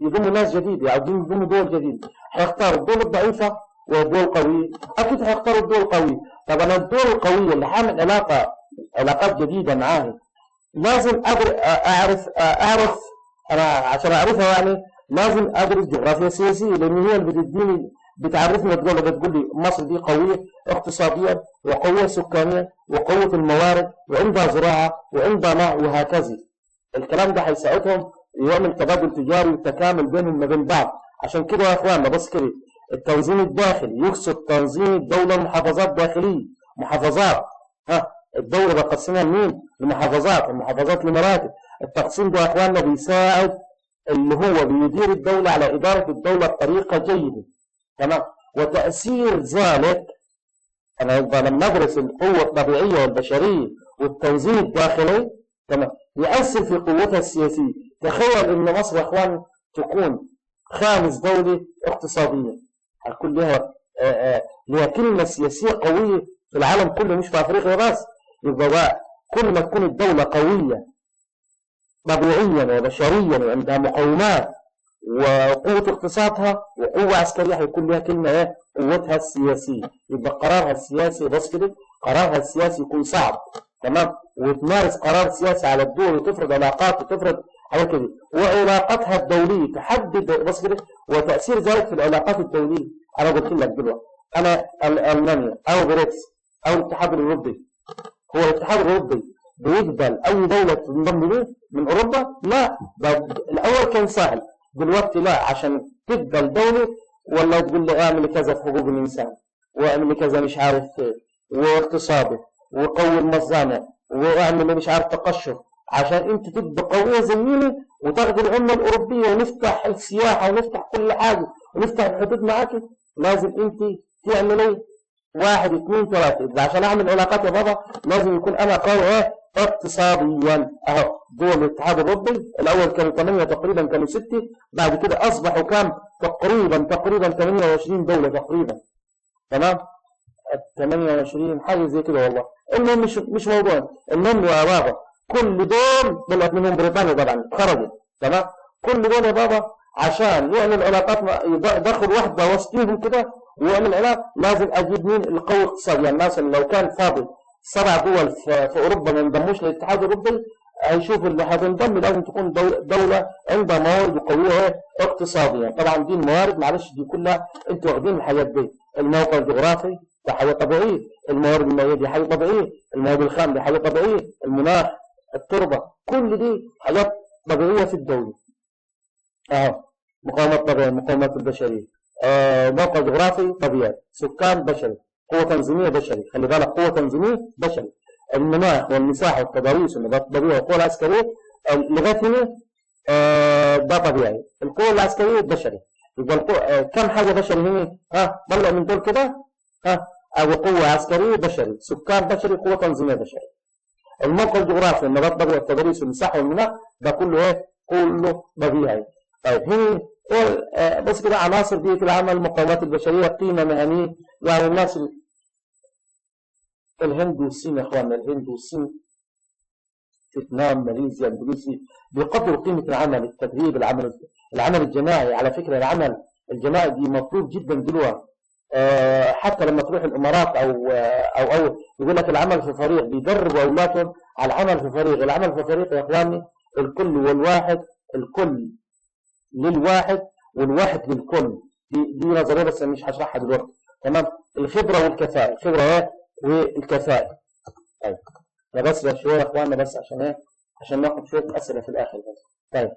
يضموا ناس جديده، عايزين يضموا دول جديده. هيختاروا الدول الضعيفه والدول القويه. اكيد هيختاروا الدول القويه. طب انا الدول القويه اللي هعمل علاقات جديده معاها، لازم اعرف انا عشان اعرفها يعني لازم ادرس جغرافيا سياسيه، لان هي اللي بتديني بتعرفني بتقول لي مصر دي قويه اقتصاديا وقويه سكانيا وقوه الموارد وعندها زراعه وعندها نهر وهكذا. الكلام ده هيساعدهم يعمل تبادل تجاري وتكامل بينهم ما بين بعض. عشان كده يا اخواننا بس كده التنظيم الداخلي يقصد تنظيم الدوله محافظات داخليه، محافظات. الدوله بقسمها لمين؟ لمحافظات، المحافظات لمراكز. التقسيم ده يا اخواننا بيساعد اللي هو بيدير الدوله على اداره الدوله بطريقه جيده. تمام. وتاثير ذلك انا لما ندرس القوه الطبيعيه والبشريه والتنظيم الداخلي تمام يؤثر في قوتها السياسيه. تخيل ان مصر يا اخوان تكون خامس دوله اقتصاديا، هتكون لها كلمه سياسيه قويه في العالم كله مش في افريقيا بس. يبقى بقى كل ما تكون الدوله قويه طبيعيا وبشريا وعندها مقومات وقوة اقتصادها وقوة عسكرية هيكون لها كلمة قوتها السياسية. يبقى قرارها السياسي بس كده قرارها السياسي يكون صعب. تمام. وتمارس قرار سياسي على الدول وتفرض علاقات وتفرض على كده. وعلاقاتها الدولية تحدد بس كده وتأثير ذلك في العلاقات الدولية. أنا قلت لك دلوقتي أنا ألمانيا أو بريكس أو الاتحاد الأوروبي، هو الاتحاد الأوروبي بيقبل أي دولة تنضم له من أوروبا؟ لا. الأول كان سهل، دلوقتي لا. عشان تقبل دولة ولا تقول لي اعمل كذا في حقوق الإنسان واعمل كذا مش عارف واقتصادي وقوي المصانع واعمل مش عارف تقشف عشان انت تبقى قوية زينا وتاخد العملة الأوروبية ونفتح السياحة ونفتح كل حاجة ونفتح الحدود معاك. لازم انت تعملي 1 2 3. عشان اعمل علاقات يا بابا لازم يكون انا قوي اقتصاديا. اهو دول الاتحاد الاوروبي الاول كانوا 8 تقريبا كانوا 6، بعد كده اصبحوا كام؟ تقريبا 28 دوله تقريبا. تمام. 28 حاجه زي كده والله. المهم مش موضوع. المهم يا بابا كل دول طلعت منهم بريطانيا طبعا خرجوا. تمام. كل دول يا بابا عشان يعمل علاقات يدخل واحده وسطيهم كده ويعمل علاقه لازم اجيب مين القوي اقتصاديا. يعني مثلا لو كان فاضل 7 دول في اوروبا ما انضموش للاتحاد الاوروبي هيشوف اللي هتنضم لازم تكون دوله عندها موارد قويه اقتصاديا. طبعا دي الموارد معلش دي كلها انتوا واخدين الحاجات دي. الموقع الجغرافي ده حاجه طبيعيه، الموارد المائيه دي حاجه طبيعيه، المواد الخام دي حاجه طبيعيه، المناخ، التربه، كل دي حاجات طبيعيه في الدوله. مقاومات طبيعيه، مقاومات البشريه، موقع جغرافي طبيعي، سكان بشري، قوة تنظيمية بشري. خلي بالك قوة تنظيمية بشري. المناخ والمساحة والتضاريس والنظام الطبيعي والقوة العسكرية لغاية هنا ده طبيعي. القوة العسكرية بشري. يبقى كم حاجة بشري هنا؟ طلع من دول كده أو قوة عسكرية بشري، سكان بشري، قوة تنظيمية بشري. الموقع الجغرافي النظام الطبيعي والتضاريس والمساحة والمناخ ده كله كله طبيعي. طيب هنا بس كده عناصر دي في العمل المقاومات البشرية قيمة مهنية. يعني الناس الهند والصين يا اخواننا، الهند والصين فيتنام ماليزيا اندونيسيا بيقدروا قيمة العمل، التدريب، العمل الجماعي. على فكرة العمل الجماعي دي مطلوب جدا دلوقتي. حتى لما تروح الامارات او يقول لك العمل في فريق، بيدربوا اولادهم على العمل في فريق. العمل في فريق يا اخواني الكل والواحد، الكل للواحد والواحد للكل. دي نظريه بس مش هشرحها دلوقتي. تمام. الخبره والكفاءه، الخبره والكفاءه. طيب انا بس شويه يا اخواننا بس عشان ناخد شويه اسئله في الاخر بس. طيب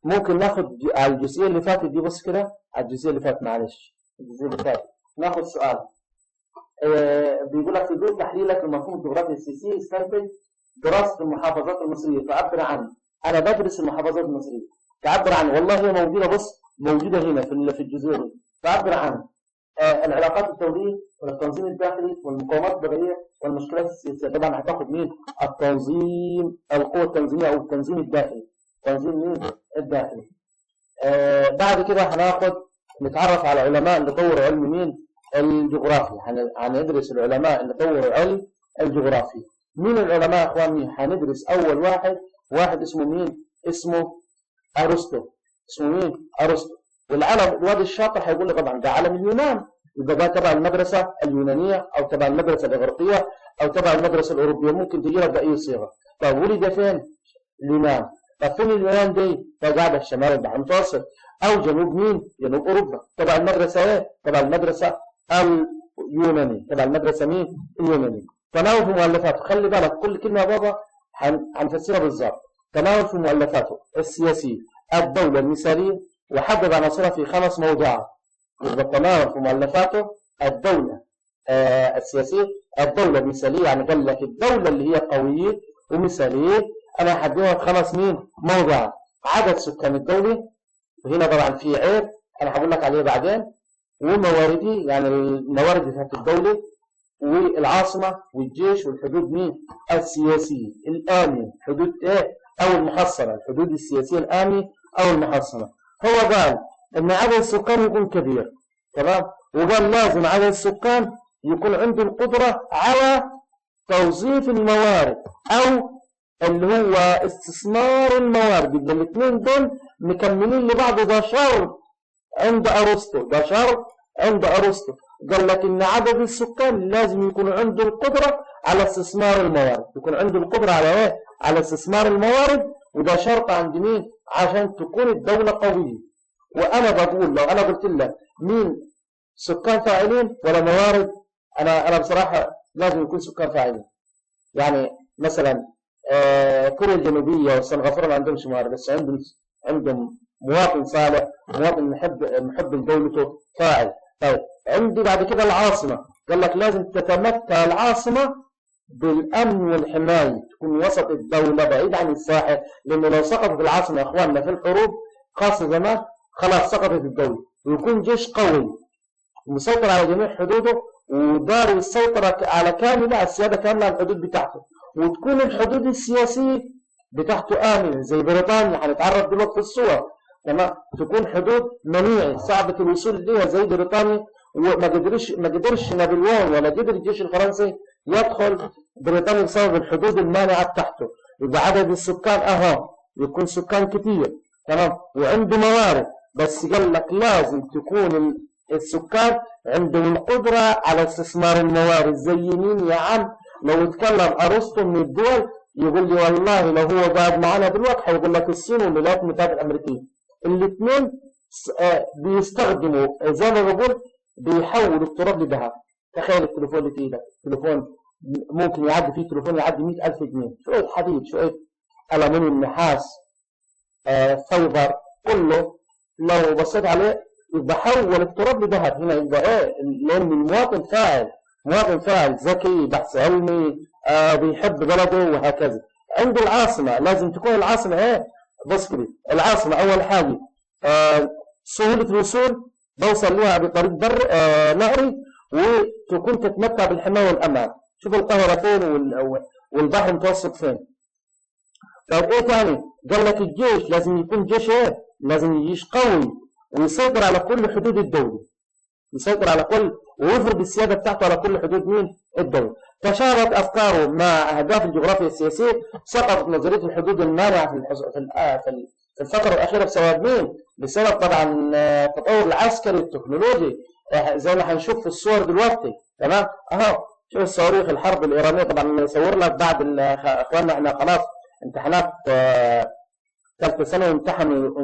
ممكن ناخد على الجزئيه اللي فاتت دي بس كده، على الجزئيه اللي فاتت معلش، الجزئيه اللي فاتت ناخد سؤال. بيقول لك تدور تحليلك لمفهوم الجغرافيا السياسيه استنتج دراسه المحافظات المصريه فعبر عن. انا بدرس المحافظات المصريه تعبر عن. والله هي موجوده بص موجوده هنا في الجزئيه دي. تعبر عن العلاقات الدوليه والتنظيم الداخلي والمقاومات الدوليه والمشكلات السياسيه. طبعا هتاخد مين؟ التنظيم، القوه التنظيميه او التنظيم الداخلي. تنظيم مين؟ الداخلي. بعد كده هناخد نتعرف على علماء اللي طوروا علم مين؟ الجغرافيا. هندرس العلماء اللي طوروا علم الجغرافيا. مين العلماء يا اخواني؟ هندرس اول واحد اسمه مين؟ اسمه ارسطو. اسمه مين؟ ارسطو. والعلم الواد الشاطر هيقول لي طبعا ده علم اليونان، يبقى ده تبع المدرسه اليونانيه او تبع المدرسه الاغريقيه او تبع المدرسه الاوروبيه، ممكن تجي لك باي صيغه. طب ولد فين؟ اليونان. طب فين اليونان دي؟ قاعدة في شمال البحر المتوسط أو جنوب مين؟ جنوب أوروبا. تبع المدرسة إيه؟ تبع المدرسة اليونانية. تبع المدرسة مين؟ اليونانية. تناول في مؤلفاته، خلي بالك كل كلمة يا بابا هنفسرها بالظبط. تناول في مؤلفاته السياسية الدولة المثالية، وحدد عناصرها في 5 موضوعات. يبقى تناول في مؤلفاته الدولة السياسية الدولة المثالية، يعني قال لك الدولة اللي هي قوية ومثالية أنا هحددها في 5 موضوعات. عدد سكان الدولة، وهنا طبعا في عيب أنا هقول لك عليه بعدين، ومواردي يعني الموارد بتاعت الدولة، والعاصمة والجيش والحدود مين؟ السياسية الآمنة، حدود إيه؟ أو المحصنة، الحدود السياسية الآمنة أو المحصنة. هو قال إن عدد السكان يكون كبير، تمام؟ وقال لازم عدد السكان يكون عنده القدرة على توظيف الموارد أو اللي هو استثمار الموارد. يبقى الاثنين دول مكملين لبعض. ده شرط عند أرسطو، ده شرط عند أرسطو. قال لك إن عدد السكان لازم يكون عنده القدرة على استثمار الموارد، يكون عنده القدرة على إيه؟ على استثمار الموارد، وده شرط عند مين؟ عشان تكون الدولة قوية. وأنا بقول لو أنا قلت لك مين سكان فاعلين ولا موارد، أنا بصراحة لازم يكون سكان فاعلين. يعني مثلا كوريا الجنوبية والسنغافورة ما عندهمش موارد، بس عندهم مواطن صالح، مواطن محب لدولته فاعل. طيب عندي بعد كده العاصمة، قال لك لازم تتمتع العاصمة بالأمن والحماية، تكون وسط الدولة بعيد عن الساحل، لأنه لو سقطت العاصمة يا إخواننا في الحروب خاصة زمان خلاص سقطت الدولة. ويكون جيش قوي مسيطر على جميع حدوده، ودار السيطرة على كاملة السيادة كاملة على الحدود بتاعته، وتكون الحدود السياسية بتاعته آمنة زي بريطانيا هنتعرض دلوقتي في الصور. تمام؟ تكون حدود منيعة صعبة الوصول ليها زي بريطانيا، وما قدرش نابليون ولا قدر الجيش الفرنسي يدخل بريطانيا بسبب الحدود المانعة بتاعته. يبقى عدد السكان يكون سكان كتير، تمام، وعنده موارد، بس قال لك لازم تكون السكان عندهم القدرة على استثمار الموارد. زي مين يا عم؟ لو اتكلم أرسطو من الدول يقول لي والله لو هو قاعد معانا دلوقتي هيقول لك الصين والولايات المتحدة الأمريكية الاثنين بيستخدموا زي ما بقول بيحولوا التراب لذهب. تخيل التليفون اللي في ايدك، تليفون ممكن يعدي فيه تليفون يعدي 100,000 جنيه، شوية حديد شوية ألمنيوم نحاس فايبر كله، لو بصيت عليه يبقى حول التراب لذهب. هنا يبقى ايه؟ لأن المواطن فاعل، مواطن فاعل ذكي بحث علمي بيحب بلده وهكذا. عند العاصمة لازم تكون العاصمة ايه؟ بص كده، العاصمة أول حاجة سهولة الوصول، بوصل لها بطريق نهري، وتكون تتمتع بالحماية والأمان. شوف القاهرة فين والبحر المتوسط فين. طيب ايه تاني؟ قال لك الجيش لازم يكون جيش ايه؟ لازم جيش قوي ويسيطر على كل حدود الدولة، يسيطر على كل ويفرض السيادة بتاعته على كل حدود مين؟ الدولة. تشابهت أفكاره مع أهداف الجغرافيا السياسية، سقطت نظرية الحدود المانعة في الفترة الأخيرة بسبب مين؟ بسبب طبعا التطور العسكري التكنولوجي زي ما هنشوف في الصور دلوقتي. تمام؟ شوف الصواريخ الحرب الإيرانية. طبعا يصور لك بعد إخواننا احنا خلاص امتحانات ثالثة ثانوي امتحنوا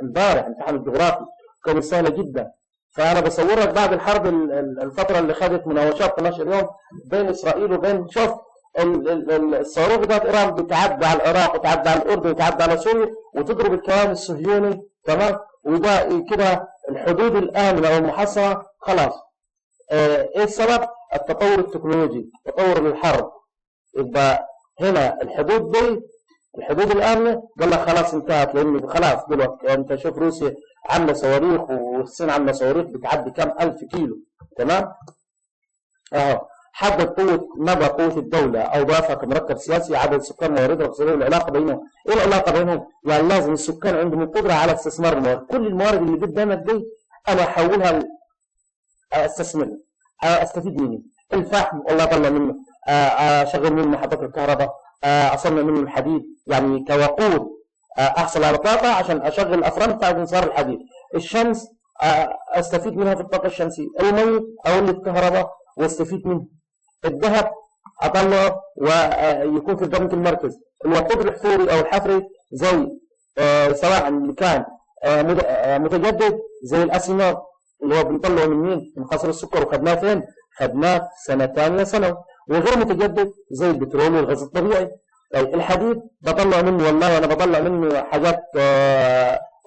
امبارح امتحان الجغرافي كانت سهلة جدا. فأنا بصور لك بعد الحرب الفترة اللي خدت مناوشات 12 يوم بين إسرائيل وبين شوف الصاروخ بتاعت إيران بتعدي على العراق وتعدي على الأردن وتعدي على سوريا وتضرب الكيان الصهيوني. تمام؟ وده كده الحدود الآمنة أو المحصنة خلاص. إيه السبب؟ التطور التكنولوجي، تطور الحرب. يبقى هنا الحدود دي الحدود الآمنة قال لك خلاص انتهت، لأن خلاص دلوقتي أنت شوف روسيا عاملة صواريخ والصين عاملة صواريخ بتعدي كام ألف كيلو. تمام؟ حدد قوة مدى قوة الدولة أو ضعفها كمركب سياسي، عدد سكان مواردها واقتصادية، العلاقة بينهم. إيه العلاقة بينهم؟ يعني لازم السكان عندهم القدرة على استثمار الموارد. كل الموارد اللي قدامك دي أنا أحولها أستثمرها، أستفيد منه. الفحم والله طلع منه، أشغل منه محطات الكهرباء، أصنع منه الحديد يعني كوقود، أحصل على طاقة عشان أشغل الأفران بتاعت انصار الحديد. الشمس أستفيد منها في الطاقة الشمسية. المي أولد الكهرباء واستفيد منه. الذهب أطلعه ويكون في ضمن المركز. الوقود الحفوري أو الحفري زي سواء اللي كان متجدد زي الأسينار اللي هو بنطلعه من مين؟ من قصر السكر، وخدناه فين؟ خدناه في سنة ثانية ثانوي. وغير متجدد زي البترول والغاز الطبيعي. طيب الحديد بطلع منه، والله أنا بطلع منه حاجات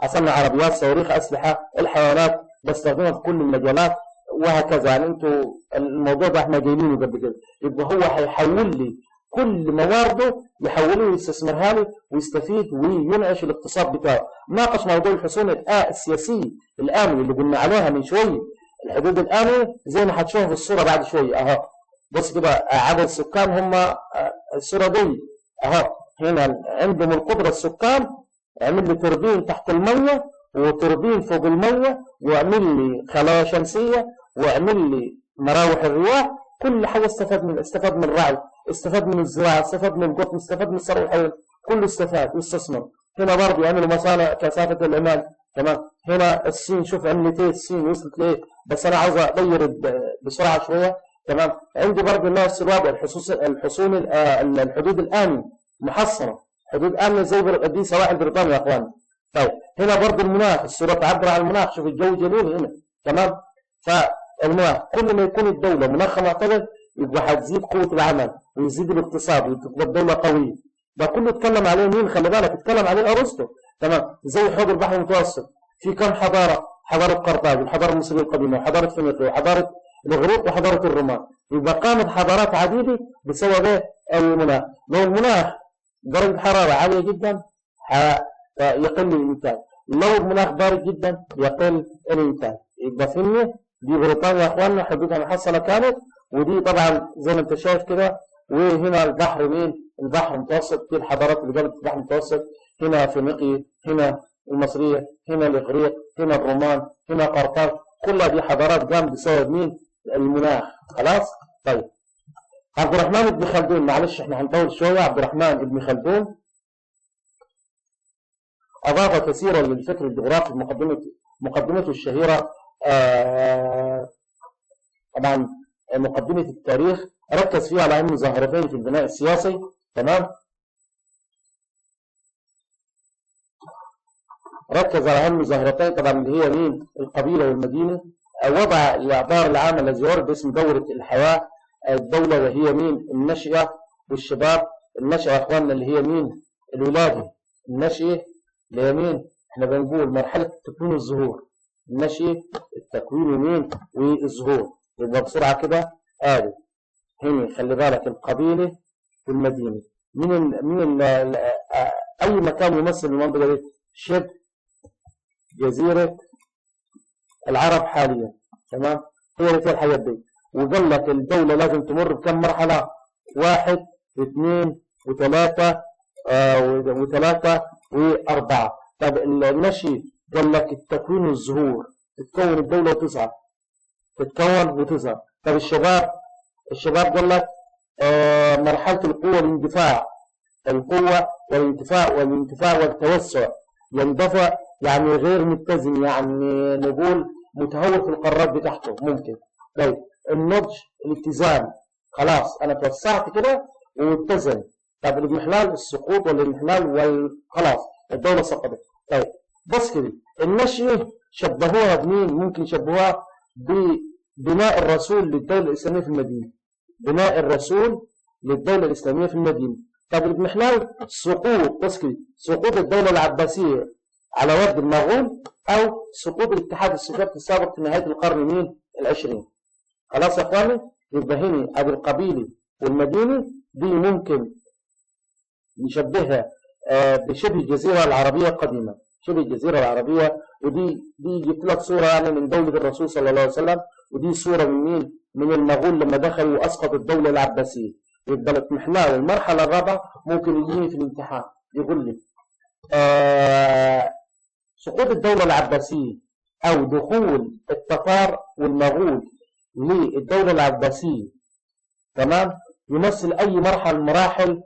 أصنع عربيات، صواريخ، أسلحة، الحيوانات بستخدمها في كل المجالات وهكذا. يعني انتوا الموضوع ده احنا جايبينه قبل كده. يبقى هو هيحول لي كل موارده، يحوله ويستثمرها لي ويستفيد وينعش الاقتصاد بتاعه. ناقش موضوع الحصون السياسيه الامني اللي قلنا عليها من شويه. الحدود الامني زي ما هتشوفوا في الصوره بعد شويه اهو. بص كده عدد السكان هم الصوره دي اهو. هنا عندهم القدره السكان، عمل لي توربين تحت الميه وتوربين فوق الميه، واعمل لي خلايا شمسيه، واعمل لي مراوح الرياح. كل حاجه استفاد من الرعي، استفاد من الزراعه، استفاد من القطن، استفاد من الثروه الحيوانيه، كله استفاد واستثمر. هنا برضه يعملوا مصانع كثافه العمال. تمام. هنا الصين شوف عملت ايه، الصين وصلت لايه. بس انا عاوز اغير بسرعه شويه. تمام. عندي برضه نفس الوضع الحدود الامن محصنه، حدود امن زي دي سواحل بريطانيا يا اخوان. طيب هنا برضه المناخ، الصوره تعبر عن المناخ. شوف الجو جميل هنا. تمام. فالمناخ كل ما يكون الدوله مناخها معتدل يبقى هتزيد قوه العمل ويزيد الاقتصاد وتبقى الدوله قويه. ده كله اتكلم عليه مين؟ خلي بالك اتكلم عليه ارسطو. تمام. زي حوض البحر المتوسط في كم حضاره؟ حضاره قرطاج والحضاره المصريه القديمه وحضاره فينيقيا وحضاره الاغريق وحضاره الرومان. يبقى قامت حضارات عديده بسبب ايه؟ المناخ. لو المناخ درجه حراره عاليه جدا يقل الانتاج، لو المناخ بارد جدا يقل الانتاج. يبقى فينيا دي بريطانيا يا اخواننا حدودها محصنه كانت، ودي طبعا زي ما انت شايف كده. وهنا البحر مين؟ البحر المتوسط. في الحضارات اللي قبل البحر المتوسط هنا فينيقيا، هنا المصريه، هنا الاغريق، هنا الرومان، هنا قرطاج. كلها دي حضارات قامت بسبب مين؟ المناخ. خلاص؟ طيب عبد الرحمن بن خلدون، معلش احنا هنطول شويه. عبد الرحمن بن خلدون أضاف كثيرا للفكر الجغرافي. مقدمته الشهيرة طبعا مقدمة التاريخ ركز فيها على أهم ظاهرتين في البناء السياسي. تمام. ركز على أهم ظاهرتين طبعا اللي هي مين؟ القبيلة والمدينة. وضع الإعبار العام الذي ورد باسم دورة الحياة الدولة، وهي مين؟ النشأة والشباب. النشأة يا أخواننا اللي هي مين؟ الولادة. النشأة اللي هي مين؟ احنا بنقول مرحلة التكوين والظهور. النشأة، التكوين ومين؟ والظهور. يبقى بسرعة كده آدي هنا خلي بالك القبيلة والمدينة. مين أي مكان يمثل المنطقة دي؟ شبه جزيرة العرب حاليا. تمام. هي اللي فيها الحاجات دي. وقال لك الدولة لازم تمر بكم مرحلة؟ 1 و2 و3 و3 و4. طب النشي قال لك التكوين والظهور، تتكون الدولة وتظهر، تتكون وتظهر. طب الشباب قال لك مرحلة القوة والاندفاع، القوة والانتفاع والتوسع. يندفع يعني غير متزن، يعني نقول متهور في القرارات بتاعته ممكن. طيب النضج، الاتزان، خلاص انا توسعت كده ومتزن. طب الاضمحلال، السقوط والانحلال وخلاص الدولة سقطت. طيب بس كده. النشأة شبهوها بمين؟ ممكن شبهوها ببناء الرسول للدولة الإسلامية في المدينة. بناء الرسول للدولة الإسلامية في المدينة. طب الاضمحلال سقوط، بس كده، سقوط الدولة العباسية على يد المغول، أو سقوط الاتحاد السوفيتي السابق في نهاية القرن مين؟ العشرين. خلاص يا اخواني. يبقى هنا ادي القبيلة والمدينة دي ممكن نشبهها بشبه الجزيرة العربية القديمة، شبه الجزيرة العربية. ودي جبت لك صورة يعني من دولة الرسول صلى الله عليه وسلم، ودي صورة من مين؟ من المغول لما دخلوا واسقطوا الدولة العباسية. يبقى الاضمحلال المرحلة الرابعة ممكن يجيني في الامتحان يقول لي سقوط الدولة العباسية او دخول التتار والمغول للدولة العباسية. تمام. يمثل اي مرحلة من مراحل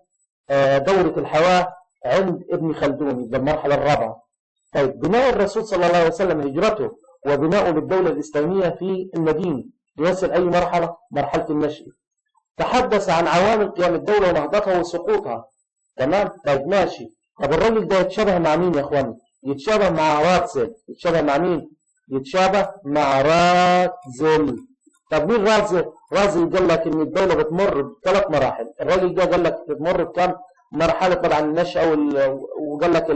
دورة الحياة عند ابن خلدون. يبقى المرحلة الرابعة. طيب بناء الرسول صلى الله عليه وسلم، هجرته وبناؤه للدولة الإسلامية في المدينة يمثل أي مرحلة؟ مرحلة النشأ. تحدث عن عوامل قيام الدولة ونهضتها وسقوطها. تمام؟ طيب ماشي. طب الراجل ده يتشابه مع مين يا اخواني؟ يتشابه مع راتزل. يتشابه مع مين؟ يتشابه مع راتزل. طب مين راتزل؟ راتزل قال لك ان الدولة بتمر بثلاث مراحل. الراجل ده قال لك بتمر بكم مرحلة؟ طبعا النشأة وقال لك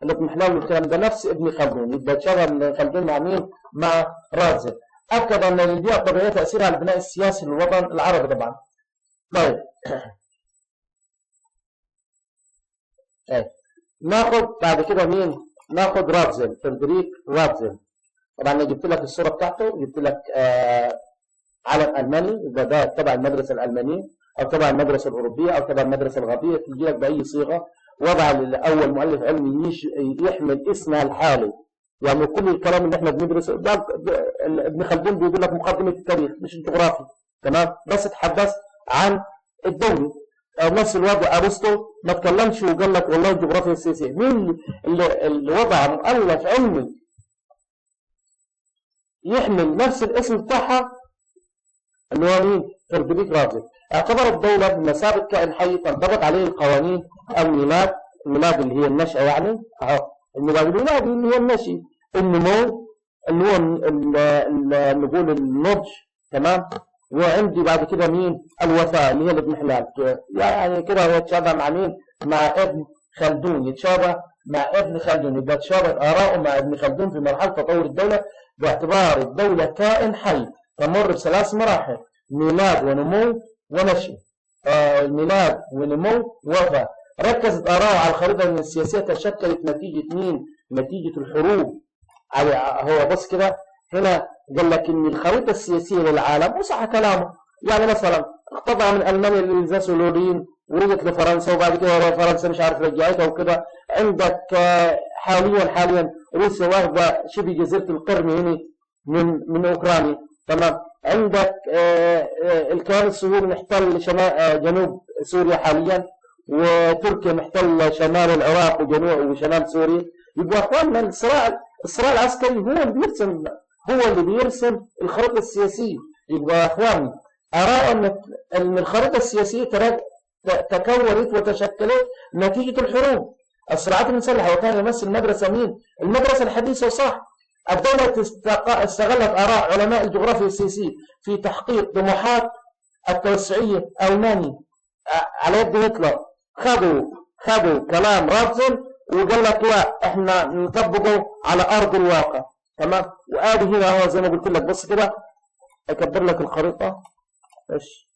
الاضمحلال والكلام ده. نفس ابن خلدون. يبقى يتشابه ابن خلدون مع مين؟ مع راتزل. أكد أن البيئة الطبيعية تأثيرها على البناء السياسي للوطن العربي طبعا. طيب ناخد بعد كده مين؟ ناخد راتزل، فريدريك راتزل. طبعا انا جبت لك الصوره بتاعته، جبت لك علم الماني، يبقى ده تبع المدرسه الالمانيه او تبع المدرسه الاوروبيه او تبع المدرسه الغربيه، تجي لك باي صيغه. وضع اول مؤلف علمي يحمل اسمها الحالي. يعني كل الكلام اللي احنا بندرسه ابن خلدون بيقول لك مقدمه التاريخ مش الجغرافي. تمام؟ بس تحدث عن الدوله. نفس الوضع ارسطو ما تكلمش وقال لك والله الجغرافيا السياسيه. مين اللي وضع مؤلف علمي يحمل نفس الاسم بتاعها؟ اللي هو مين؟ فريدريك راتزل. اعتبر الدوله بمثابه كائن حي تنطبق عليه القوانين الميلاد. الميلاد اللي هي النشأة يعني الميلاد اللي هي النشأة. النمو اللي هو نقول النضج. تمام؟ وعندي بعد كده مين؟ الوفاء اللي هي الاضمحلال. يعني كده هو يتشابه مع مين؟ مع ابن خلدون. يتشابه مع ابن خلدون. يبقى تشابه آراءه مع ابن خلدون في مرحلة تطور الدولة باعتبار الدولة كائن حي تمر بثلاث مراحل: ميلاد ونمو ونشأة. الميلاد ونمو ووفاء. ركزت آراءه على الخريطة السياسية تشكلت نتيجة مين؟ نتيجة الحروب. هو بص كده هنا قال لك ان الخريطه السياسيه للعالم وصح كلامه. يعني مثلا اقتطع من المانيا الالزاس واللورين ورجعت لفرنسا، وبعد كده فرنسا مش عارف رجعتها وكده. عندك حاليا روسيا واخده شبه جزيره القرم هنا من اوكرانيا. تمام؟ عندك الكيان الصهيوني محتل جنوب سوريا حاليا، وتركيا محتل شمال العراق وشمال سوريا. يبقى اخواننا الصراع العسكري هو اللي بيرسم الخريطة السياسية. يبقى يا اخوان أرى أن الخريطة السياسية تكونت وتشكلت نتيجة الحروب. الصراعات المسلحة وكان يمثل مدرسة مين؟ المدرسة الحديثة. صح؟ الدولة استغلت آراء علماء الجغرافيا السياسية في تحقيق طموحات التوسعية ألمانيا على يد هتلر. خذوا كلام راتزل وقال لك لا احنا نطبقه على أرض الواقع. تمام؟ وادي هنا هو زي ما قلت لك. بص كده اكبر لك الخريطه. ايش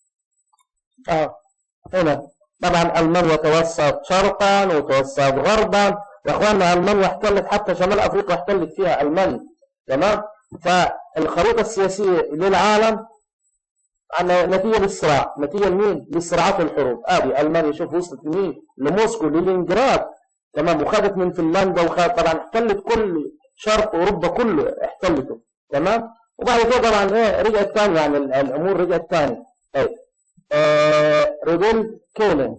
هنا طبعا المانيا توسط شرقا وتوسط غربا. يا اخواننا المانيا احتلت حتى شمال افريقيا احتلت فيها المانيا. تمام؟ فالخريطه السياسيه للعالم نتيجه للصراع. نتيجه لمين؟ للصراعات والحروب. ادي المانيا شوف وصلت لمين؟ لموسكو، للينجراد. تمام؟ وخدت من فنلندا وخدت طبعا احتلت كل شرق اوروبا كله احتلته. تمام؟ وبعد كده طبعا رجعت تاني، يعني الامور رجعت تاني. رودولف كيلن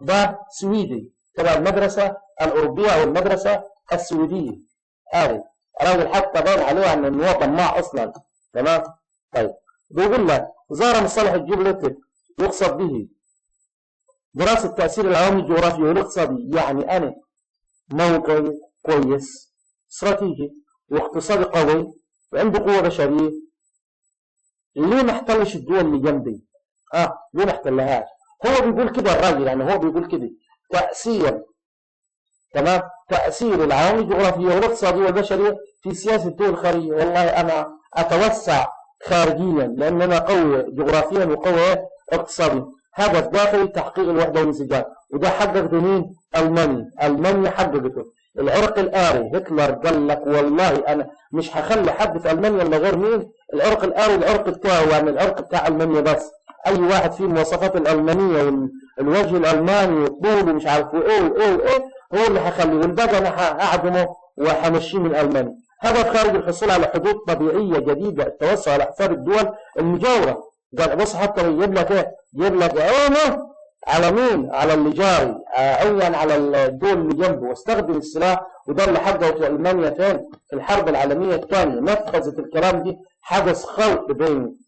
ده سويدي تبع المدرسه الاوروبيه او المدرسه السويديه. راجل حتى باين عليه ان هو طماع اصلا. تمام؟ طيب بيقول لك زار مصطلح الجيوبوليتيك يقصد به دراسه تاثير العوامل الجغرافيه والاقتصاديه. يعني انا موقع كويس استراتيجي واقتصادي قوي وعنده قوة بشرية، ليه ما احتلش الدول اللي جنبي؟ ليه ما احتلهاش؟ هو بيقول كده الراجل، يعني هو بيقول كده تأثير. تمام؟ تأثير العوامل الجغرافية والاقتصادية والبشرية في سياسة الدول الخارجية. والله أنا أتوسع خارجيا لأن أنا قوي جغرافيا وقوي اقتصاديا. هدف داخلي تحقيق الوحدة والانسجام، وده حققته مين؟ ألمانيا حققته. العرق الآري هتلر قال لك والله أنا مش هخلي حد في ألمانيا إلا غير مين؟ العرق الآري، العرق بتاعه يعني العرق بتاع ألمانيا بس. أي واحد فيه المواصفات الألمانية والوجه الألماني والطول ومش عارف إيه هو اللي هخليه، والباقي أنا هأعدمه وهمشيه من ألمانيا. هدف خارج الحصول على حدود طبيعية جديدة، التوسع على حساب الدول المجاورة. قال بص حتى يجيب لك إيه؟ يجيب لك عينه على مين؟ على اللي جاري، عينا على الدول اللي جنبه، واستخدم السلاح. وده اللي حققته ألمانيا فين؟ في الحرب العالمية الثانية. نفذت الكلام دي، حدث خلط بين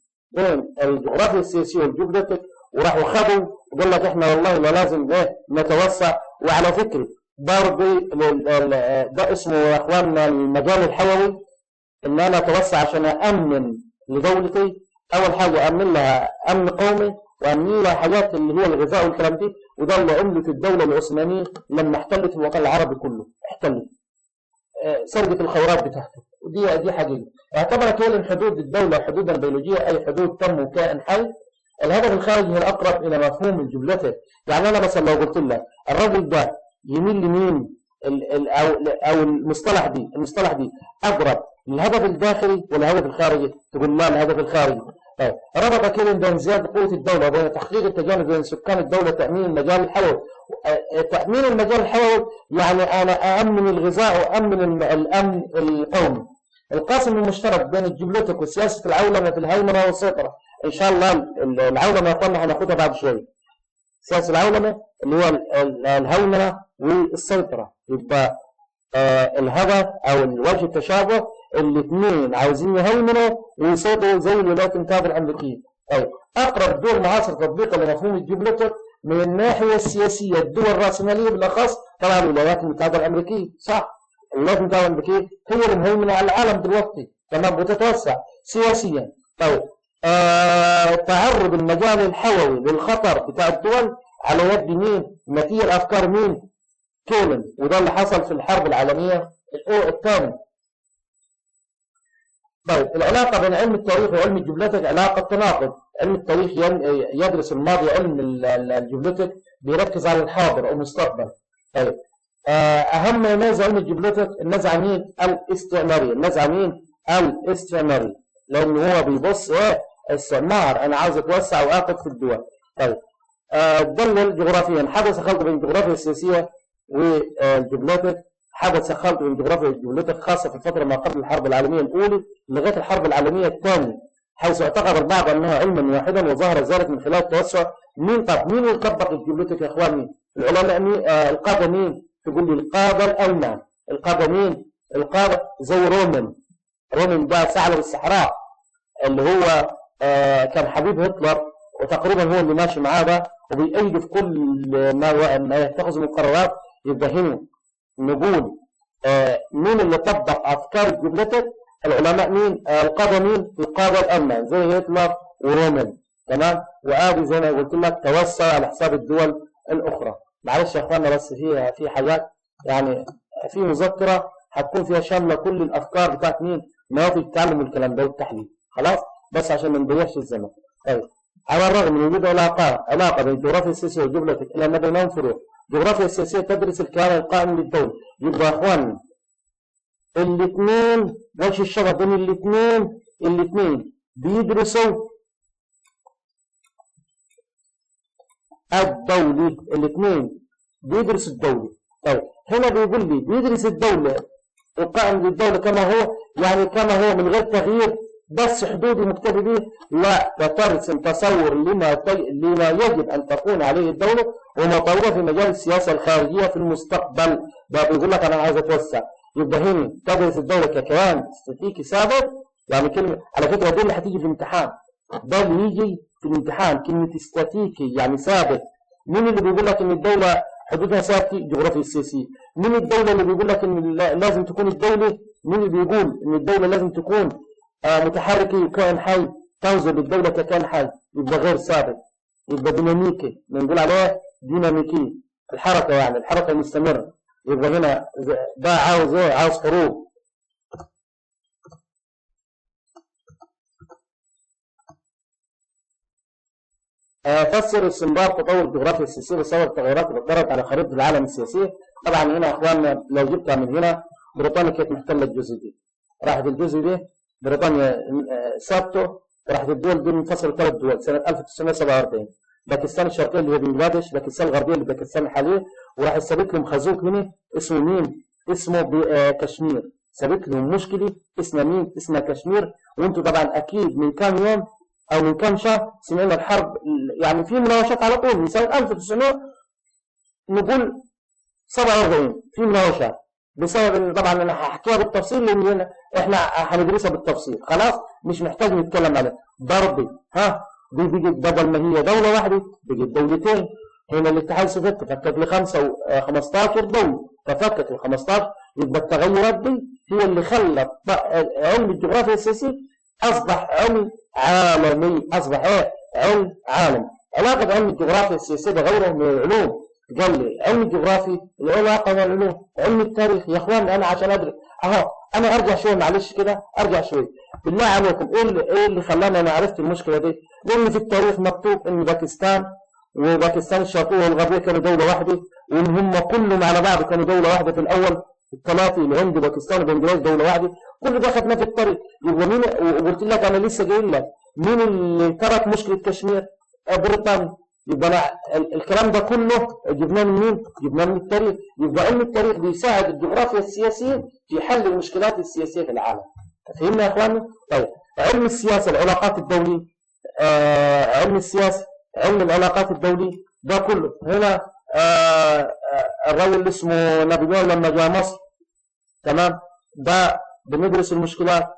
الجغرافيا السياسية والجيوبوليتيك وراحوا خدوا وقال لك احنا والله لا لازم ايه نتوسع. وعلى فكره برضه ده اسمه يا اخواننا المجال الحيوي، ان انا اتوسع عشان امن لدولتي. اول حاجه امن لها امن قومي، وامن لها حاجات اللي هي الغذاء والكلام دي. وده اللي عملت الدوله العثمانيه لما احتلت الوطن العربي كله، احتلت سرقه الخيرات بتاعته. ودي حقيقه. اعتبرت هي حدود الدوله حدودا بيولوجيه، اي حدود تم كائن حي. الهدف الخارجي هو الاقرب الى مفهوم الجملتين. يعني انا مثلا لو قلت لك الرجل ده يميل لمين، او المصطلح دي اقرب للهدف الداخلي ولا الهدف الخارجي؟ تقول لا الهدف الخارجي. طيب ربط كيلين بين زياده قوه الدوله وبين تحقيق التجانس بين سكان الدوله، تامين المجال الحيوي. تامين المجال الحيوي يعني انا اامن الغذاء وامن الامن القومي. القاسم المشترك بين الجيوبوليتيك وسياسه العولمه في الهيمنه والسيطره. ان شاء الله العولمه يا اخوانا هناخدها بعد شويه. سياسه العولمه اللي هو الهيمنه والسيطره. يبقى الهدف او الوجه التشابه، الاثنين عاوزين يهيمنوا ويسيطروا زي الولايات المتحده الامريكيه. طيب اقرب دول معاصر تطبيقا لمفهوم الجيوبوليتيك من الناحيه السياسيه الدول الراسماليه بالاخص طبعا الولايات المتحده الامريكيه. صح، الولايات المتحده الامريكيه هي المهيمنه على العالم دلوقتي، تمام، بتتوسع سياسيا. طيب تعرض المجال الحيوي للخطر بتاع الدول على يد مين؟ نتيجه الافكار مين؟ كيلين. وده اللي حصل في الحرب العالميه الثانيه. طيب العلاقه بين علم التاريخ وعلم الجيوبوليتيك علاقه تناقض. علم التاريخ يدرس الماضي، علم الجيوبوليتيك بيركز على الحاضر او المستقبل. طيب اهم نزعه علم الجيوبوليتيك النزعه مين؟ الاستعماريه. النزعه مين؟ الاستعماريه، لان هو بيبص استعمار، انا عاوز اتوسع واخذ في الدول. طيب دلل جغرافيا. حدث خلط بين الجغرافيا السياسيه والجيوبوليتيك. حدث خلط بين الجغرافيا والجيوبوليتيك خاصه في الفتره ما قبل الحرب العالميه الاولى لغايه الحرب العالميه الثانيه، حيث اعتقد البعض انها علما واحدا، وظهر ذلك من خلال التوسع. مين اللي طبق الجيوبوليتيك يا اخوان؟ مين؟ العلماء مين؟ القاده مين؟ تقول لي القاده الالمان. القاده مين؟ القاده زي رومن ده ثعلب الصحراء اللي هو كان حبيب هتلر، وتقريبا هو اللي ماشي معاه ده وبيأيده في كل ما يتخذ من قرارات. يبقى هنا نقول مين اللي طبق افكار الجيوبوليتيك؟ العلماء مين؟ القاده مين؟ القاده الالمان زي هتلر ورومن، تمام. وادي زي ما قلت لك توسع على حساب الدول الاخرى. معلش يا اخوانا بس في حاجات، يعني في مذكره هتكون فيها شامله كل الافكار بتاعت مين؟ نوافذ التعلم والكلام ده والتحليل. خلاص بس عشان ما نضيعش الزمن. طيب على الرغم من وجود علاقه بين الجغرافيا السياسيه والجيوبوليتيك الا ان بينهم فروق. الجغرافيا السياسيه تدرس الكيان القائم للدوله. يبقى يا اخوان الاثنين وجه الشبه بين الاثنين بيدرسوا الدولة. الاثنين بيدرسوا الدولة. طيب هنا بيقول لي بيدرس الدولة القائم للدولة كما هو، يعني كما هو من غير تغيير، بس حدودي مكتفي به. لا، ترسم تصور لما يجب أن تكون عليه الدولة ومطورها في مجال السياسة الخارجية في المستقبل. ده بيقول لك أنا عايز أتوسع. يبقى هنا تدرس الدولة ككيان استاتيكي ثابت. يعني كلمة على فكرة دي اللي هتيجي في الامتحان، ده اللي يجي في الامتحان كلمة استاتيكي يعني ثابت. مين اللي بيقول لك إن الدولة حدودها ثابتة؟ الجغرافيا السياسية. مين الدولة اللي بيقول لك إن لازم تكون الدولة؟ مين اللي بيقول إن الدولة لازم تكون متحركة وكائن حي؟ تنظر للدولة ككائن حي، يبقى غير ثابت، يبقى ديناميكي، بنقول عليه ديناميكي، الحركة يعني الحركة المستمرة. يبقى هنا ده عاوز ايه؟ عاوز حروب. فسر استنباط تطور الجغرافيا السياسية بسبب التغيرات اللي طرأت على خريطة العالم السياسية. طبعا هنا يا اخواننا لو جبتها من هنا، بريطانيا كانت محتلة الجزء دي، راحت الجزء دي بريطانيا ثابته، وراحت الدول دي منفصلة 3 دول سنة 1947. باكستان الشرقية اللي هي بنجلاديش، باكستان الغربية اللي باكستان الحالية، وراح ثابت لهم خازوق هنا اسمه مين؟ اسمه كشمير. ثابت لهم مشكلة اسمها مين؟ اسمها كشمير. وانتم طبعا اكيد من كام يوم او من كام شهر سمعنا الحرب، يعني في مناوشات على طول من سنة 1900 نقول 47 في مناوشات، بسبب ان طبعا انا هحكيها بالتفصيل لان احنا هندرسها بالتفصيل. خلاص مش محتاج نتكلم عليها. ضربي دي بيجت بدل ما هي دولة واحدة بيجت دولتين. هنا الاتحاد السوفيتي فكك ل 15 دولة، ففكك ل 15. يبقى التغيرات دي هي اللي خلت علم الجغرافيا السياسية أصبح علم عالمي، أصبح علم عالمي. علاقة علم الجغرافيا السياسية بغيره من العلوم، قال لي علم الجغرافي له علاقة بالعلوم. علم التاريخ يا اخوان انا عشان ادري انا ارجع شويه، معلش كده ارجع شويه بالله عليكم. ايه اللي خلاني انا عرفت المشكله دي؟ لان في التاريخ مكتوب ان باكستان وباكستان الشرقيه والغربيه كانوا دوله واحده، وان هم كلهم على بعض كانوا دوله واحده في الاول. الثلاثه الهند وباكستان وبنجلاديش دوله واحده، كل ده خدناه في الطريق. يبقى مين؟ وقلت لك انا لسه جاي لك مين اللي ترك مشكله كشمير؟ بريطانيا. يبقى أنا الكلام ده كله جبناه من مين؟ جبناه من التاريخ. يبقى علم التاريخ بيساعد الجغرافيا السياسية في حل المشكلات السياسية في العالم. فهمنا يا اخواني؟ طيب علم السياسة، العلاقات الدولية، علم السياسة، علم العلاقات الدولية، ده كله هنا. الراجل اللي اسمه نابليون لما جاء مصر، تمام، ده بندرس المشكلات.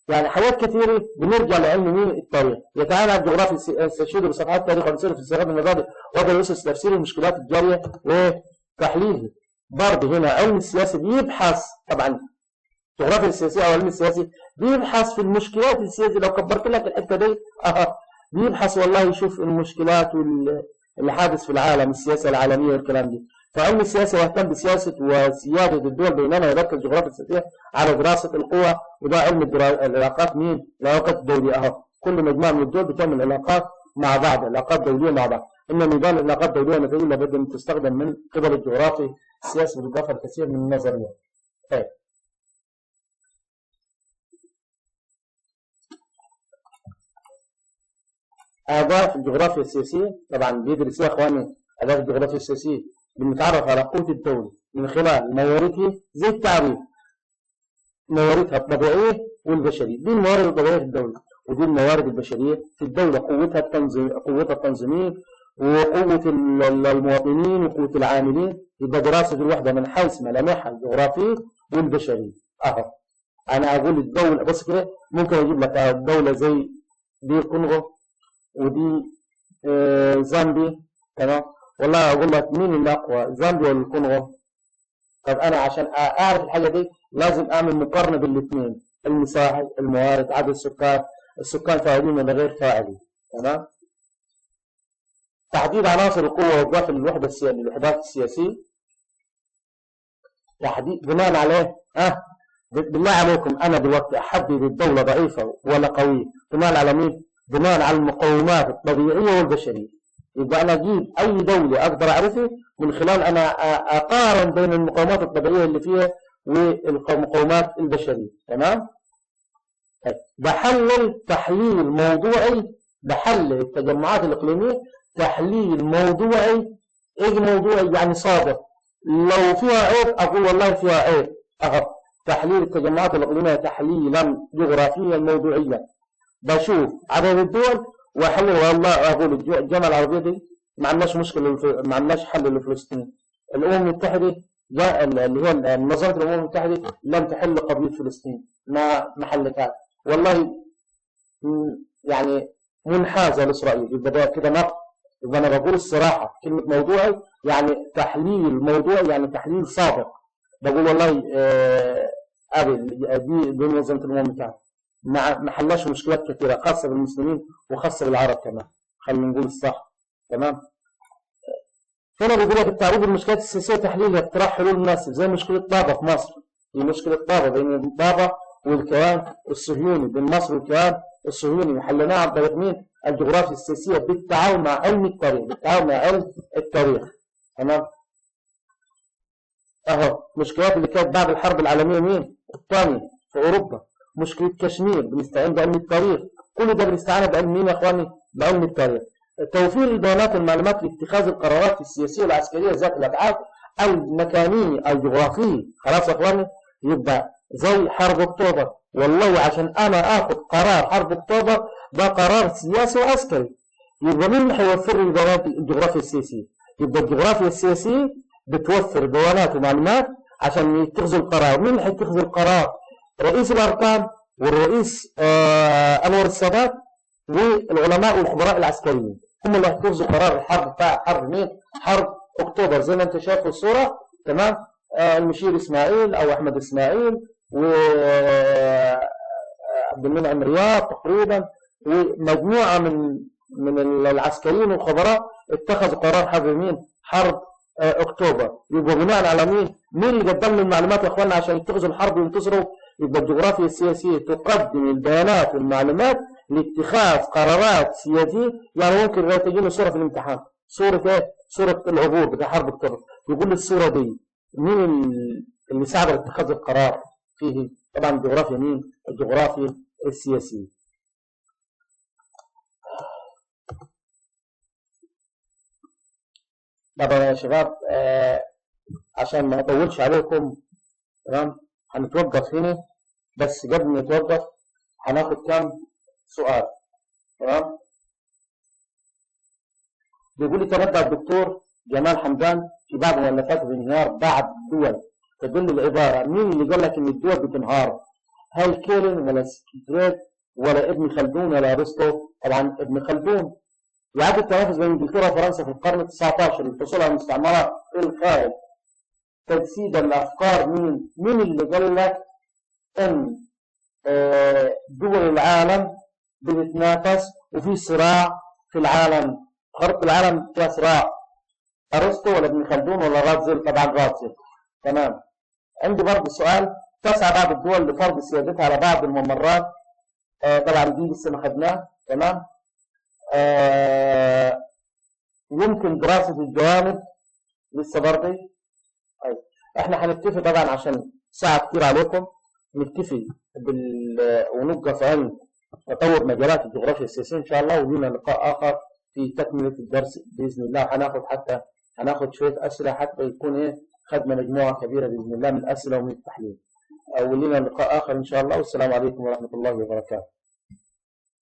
يعني حاجات كثيرة بنرجع لعلم مين؟ التاريخ. يتعامل الجغرافي يستشهد بصفحات تاريخ ونسير في استخدام المبادئ وضع الأسس تفسير المشكلات الجارية وتحليلها. برضه هنا علم السياسي بيبحث، طبعا الجغرافيا السياسية أو علم السياسي بيبحث في المشكلات السياسية. لو كبرت لك الحتة دي بيبحث والله يشوف المشكلات اللي حادث في العالم، السياسة العالمية والكلام دي. فعلم السياسة يهتم بسياسة وسيادة الدول، بينما يركز الجغرافيا السياسية على دراسة القوى، وده علم العلاقات مين؟ العلاقات الدولية. كل مجموعة من الدول بتعمل علاقات مع بعض، علاقات دولية مع بعض. إن نظام العلاقات الدولية نتائج لابد أن تستخدم من قبل الجغرافي السياسي بالإضافة الكثير من النظريات. طيب. أهداف الجغرافيا السياسية، طبعا بيدرس يا إخواني أهداف الجغرافيا السياسية. بنتعرف على قوة الدولة من خلال مواردها، زي التعريف مواردها الطبيعية والبشرية. دي الموارد الطبيعية في الدولة، ودي الموارد البشرية في الدولة. قوتها التنظيمية وقوة المواطنين وقوة العاملين. يبقى دراسة الوحدة من حيث ملامحها الجغرافية والبشرية. أنا أقول الدولة بس كده، ممكن أجيب لك دولة زي دي الكونغو ودي زامبيا، تمام. والله أقول لك مين اللي أقوى، زامبيا ولا الكونغو؟ طب أنا عشان أعرف الحاجة دي لازم أعمل مقارنة بالاثنين، المساحة، الموارد، عدد السكان فاعلين ولا غير فاعلين، تمام. تحديد عناصر القوة والضعف للوحدات السياسية. تحديد بناء عليه بالله عليكم أنا دلوقتي أحدد الدولة ضعيفة ولا قوية بناء على مين؟ بناء على المقومات الطبيعية والبشرية. يبقى أنا أجيب أي دولة أقدر أعرفها من خلال أنا أقارن بين المقومات الطبيعية اللي فيها والمقومات البشرية، تمام. بحلل تحليل موضوعي، بحلل التجمعات الإقليمية تحليل موضوعي. إيه موضوعي؟ يعني صادق. لو فيها عيب أقول والله فيها عيب. تحليل التجمعات الإقليمية تحليلا جغرافيا موضوعيا. بشوف عدد الدول واحلل، والله اقول الجامعه العربيه دي ما عندناش مشكله، ما عندناش حل لفلسطين. الامم المتحده اللي هي منظمه الامم المتحده لم تحل قضيه فلسطين، ما حلتها والله، يعني منحازه لاسرائيل. يبقى كده نقد. يبقى انا بقول الصراحه كلمه موضوعي يعني تحليل موضوعي، يعني تحليل صادق. بقول والله دي منظمه الامم المتحده ما حلاش مشكلات كثيرة خاصة بالمسلمين وخاصة بالعرب كمان، خلينا نقول الصح، تمام. هنا بيقول لك التعريض للمشكلات السياسية تحليلها اقتراح حلول مناسب، زي مشكلة طابة في مصر. هي مشكلة طابة بين طابة والكيان الصهيوني، بين مصر والكيان الصهيوني، وحلناها عن طريق مين؟ الجغرافيا السياسية بالتعاون مع علم التاريخ، بالتعاون مع علم التاريخ، تمام. مشكلات اللي كانت بعد الحرب العالمية مين؟ الثانية في أوروبا. مشكلة كشمير بنستعين بعلم التاريخ. كل ده بنستعين بعلم مين يا اخواني؟ بعلم التاريخ. توفير البيانات والمعلومات لاتخاذ القرارات السياسية والعسكرية ذات الأبعاد المكانية الجغرافية. خلاص يا اخواني؟ يبقى زي حرب أكتوبر، والله عشان أنا آخذ قرار حرب أكتوبر ده قرار سياسي وعسكري. يبقى مين اللي هيوفر لي البيانات؟ الجغرافيا السياسية. يبقى الجغرافيا السياسية بتوفر بيانات ومعلومات عشان يتخذوا القرار. مين اللي هيتخذ القرار؟ رئيس الأركان والرئيس أنور السادات والعلماء والخبراء العسكريين هم اللي هيحفظوا قرار الحرب بتاع حرب مين؟ حرب اكتوبر زي ما انت شايف في الصوره. تمام. المشير اسماعيل او احمد اسماعيل وعبد المنعم رياض تقريبا ومجموعه من العسكريين والخبراء اتخذوا قرار حرب مين؟ حرب اكتوبر. يبقى بناء على مين اللي قدم لهم المعلومات يا اخوانا عشان يتخذوا الحرب وينتصروا؟ يبقى الجغرافيا السياسيه تقدم البيانات والمعلومات لاتخاذ قرارات سياسيه. يعني ممكن لو تجينا صوره في الامتحان، صوره ايه؟ صوره العبور بتاع حرب اكتوبر، يقول لي الصوره دي مين اللي ساعد على اتخاذ القرار فيه؟ طبعا الجغرافيا مين؟ الجغرافيا السياسيه. طبعا يا شباب عشان ما اطولش عليكم، تمام، هنتوقف هنا. بس قبل ما نتوقف هناخد كم سؤال. تمام. بيقول لي تنبأ الدكتور جمال حمدان في بعض مؤلفاته بانهيار بعض الدول، تدل العباره مين اللي قال لك ان الدول بتنهار؟ هل كيلن ولا سكيتريد ولا ابن خلدون ولا ارسطو؟ طبعا ابن خلدون. يعد التنافس بين انجلترا وفرنسا في القرن ال19 للحصول على المستعمرات في الخارج تجسيدا لافكار مين اللي قال لك ان دول العالم بتتنافس وفي صراع في العالم، خريطة العالم فيها صراع؟ ارسطو ولا ابن خلدون ولا راتزل؟ طبعا راتزل. تمام. عندي برضه سؤال، تسعى بعض الدول لفرض سيادتها على بعض الممرات. طبعا دي لسه ما خدناه. تمام. يمكن دراسة الجوانب لسه برضه. طيب احنا هنكتفي طبعا عشان ساعة كتير عليكم، نكتفي ونوقف عن تطور مجالات الجغرافيا السياسية إن شاء الله، ولينا لقاء آخر في تكملة الدرس بإذن الله. هناخد شوية أسئلة حتى يكون خدنا مجموعة كبيرة بإذن الله من الأسئلة ومن التحليل. ولينا لقاء آخر إن شاء الله، والسلام عليكم ورحمة الله وبركاته.